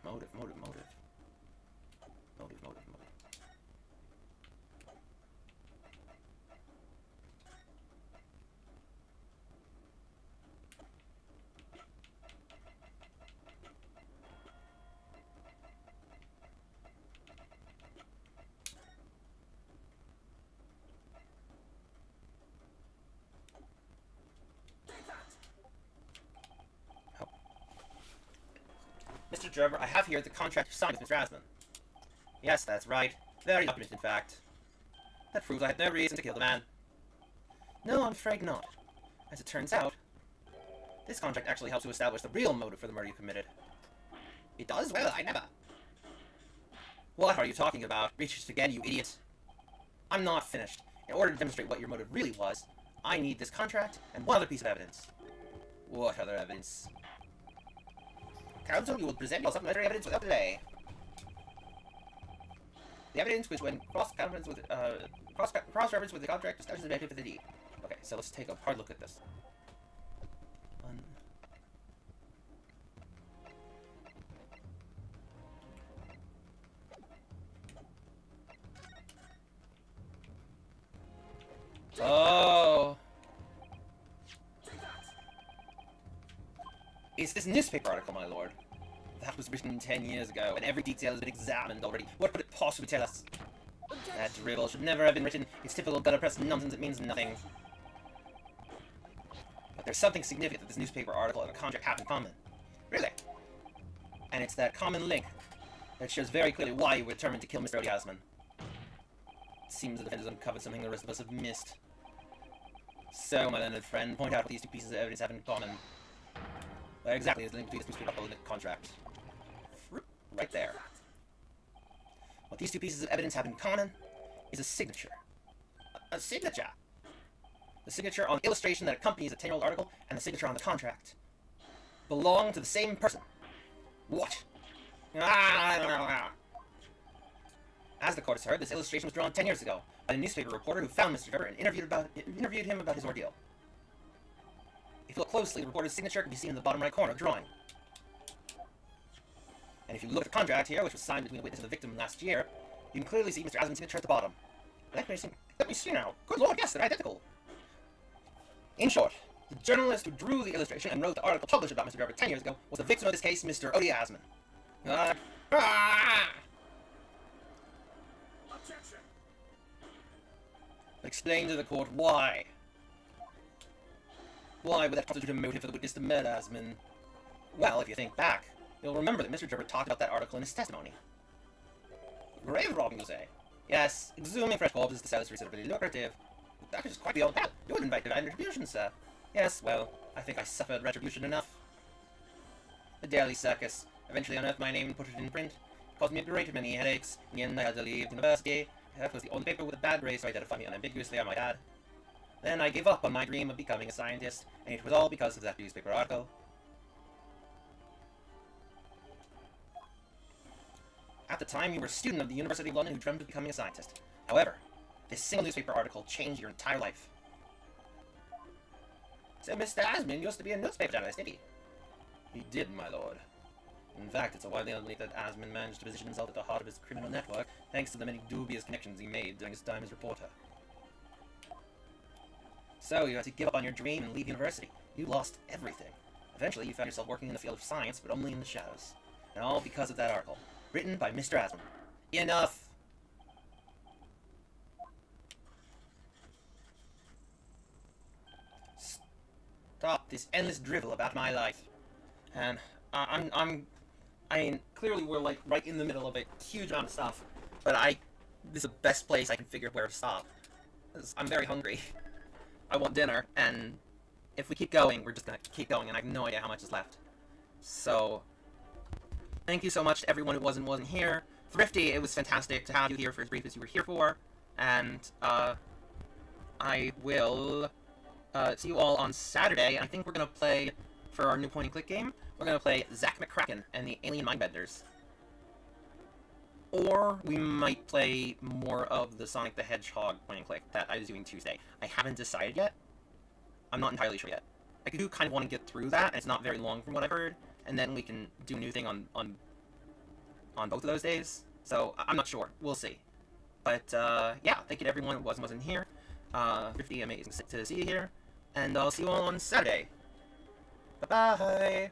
Motive, motive, motive. Motive, motive, motive. Mr. Drebber, I have here the contract you signed with Mr. Asmund. Yes, that's right. Very documented, in fact. That proves I had no reason to kill the man. No, I'm afraid not. As it turns out, this contract actually helps to establish the real motive for the murder you committed. It does? Well, I never. What are you talking about? Reach it again, you idiot. I'm not finished. In order to demonstrate what your motive really was, I need this contract and one other piece of evidence. What other evidence? Counsel, you will present your supplementary evidence without delay. The evidence which, when cross-referenced with the contract, establishes the motive for the deed. Okay, so let's take a hard look at this. Oh! It's this newspaper article, my lord. That was written 10 years ago, and every detail has been examined already. What could it possibly tell us? That dribble should never have been written. It's typical gutter-press nonsense. It means nothing. But there's something significant that this newspaper article and the contract have in common. Really? And it's that common link that shows very clearly why you were determined to kill Mr. Asmund. seems the defenders uncovered something the rest of us have missed. So, my learned friend, point out what these two pieces of evidence have in common. What exactly is linked between this newspaper article and the contract? Right there. What these two pieces of evidence have in common is a signature. A signature! The signature on the illustration that accompanies a 10-year-old article and the signature on the contract belong to the same person. What? As the court has heard, this illustration was drawn 10 years ago by the newspaper reporter who found Mr. Trevor and interviewed him about his ordeal. If you look closely, the reporter's signature can be seen in the bottom right corner of the drawing. And if you look at the contract here, which was signed between the witness and the victim last year, you can clearly see Mr. Asman's signature at the bottom. Let me see now. Good lord, yes, they're identical. In short, the journalist who drew the illustration and wrote the article published about Mr. Trevor 10 years ago was the victim of this case, Mr. Odie Asman. Objection! Explain to the court why. Why would that constitute a motive for the witness to murder Asman? Well, if you think back, you'll remember that Mr. Trevor talked about that article in his testimony. Grave robbing, you say? Yes, exhuming fresh corpses to sell is reasonably lucrative. That is quite beyond that. You would invite divine retribution, sir. Yes, well, I think I suffered retribution enough. The Daily Circus eventually unearthed my name and put it in print. It caused me a great many headaches. In the end, I had to leave university. That was the only paper with a bad grade, so identified me unambiguously, I might add. Then I gave up on my dream of becoming a scientist, and it was all because of that newspaper article. At the time, you were a student of the University of London who dreamed of becoming a scientist. However, this single newspaper article changed your entire life. So Mr. Asman used to be a newspaper journalist, did he? He did, my lord. In fact, it's a widely held belief that Asman managed to position himself at the heart of his criminal network thanks to the many dubious connections he made during his time as reporter. So you had to give up on your dream and leave university. You lost everything. Eventually, you found yourself working in the field of science, but only in the shadows. And all because of that article, written by Mr. Asman. Enough! Stop this endless drivel about my life. And I mean, clearly we're like right in the middle of a huge amount of stuff, but this is the best place I can figure where to stop. 'Cause I'm very hungry. I want dinner, and if we keep going, we're just gonna keep going, and I have no idea how much is left. So, thank you so much to everyone who wasn't here. Thrifty, it was fantastic to have you here for as brief as you were here for, and I will see you all on Saturday. I think we're gonna play, for our new point-and-click game, we're gonna play Zack McCracken and the Alien Mindbenders. Or we might play more of the Sonic the Hedgehog point-and-click that I was doing Tuesday. I haven't decided yet. I'm not entirely sure yet. I do kind of want to get through that, and it's not very long from what I've heard, and then we can do a new thing on both of those days. So, I'm not sure. We'll see. But, yeah, thank you to everyone who wasn't here. Pretty amazing to see you here, and I'll see you all on Saturday. Bye-bye!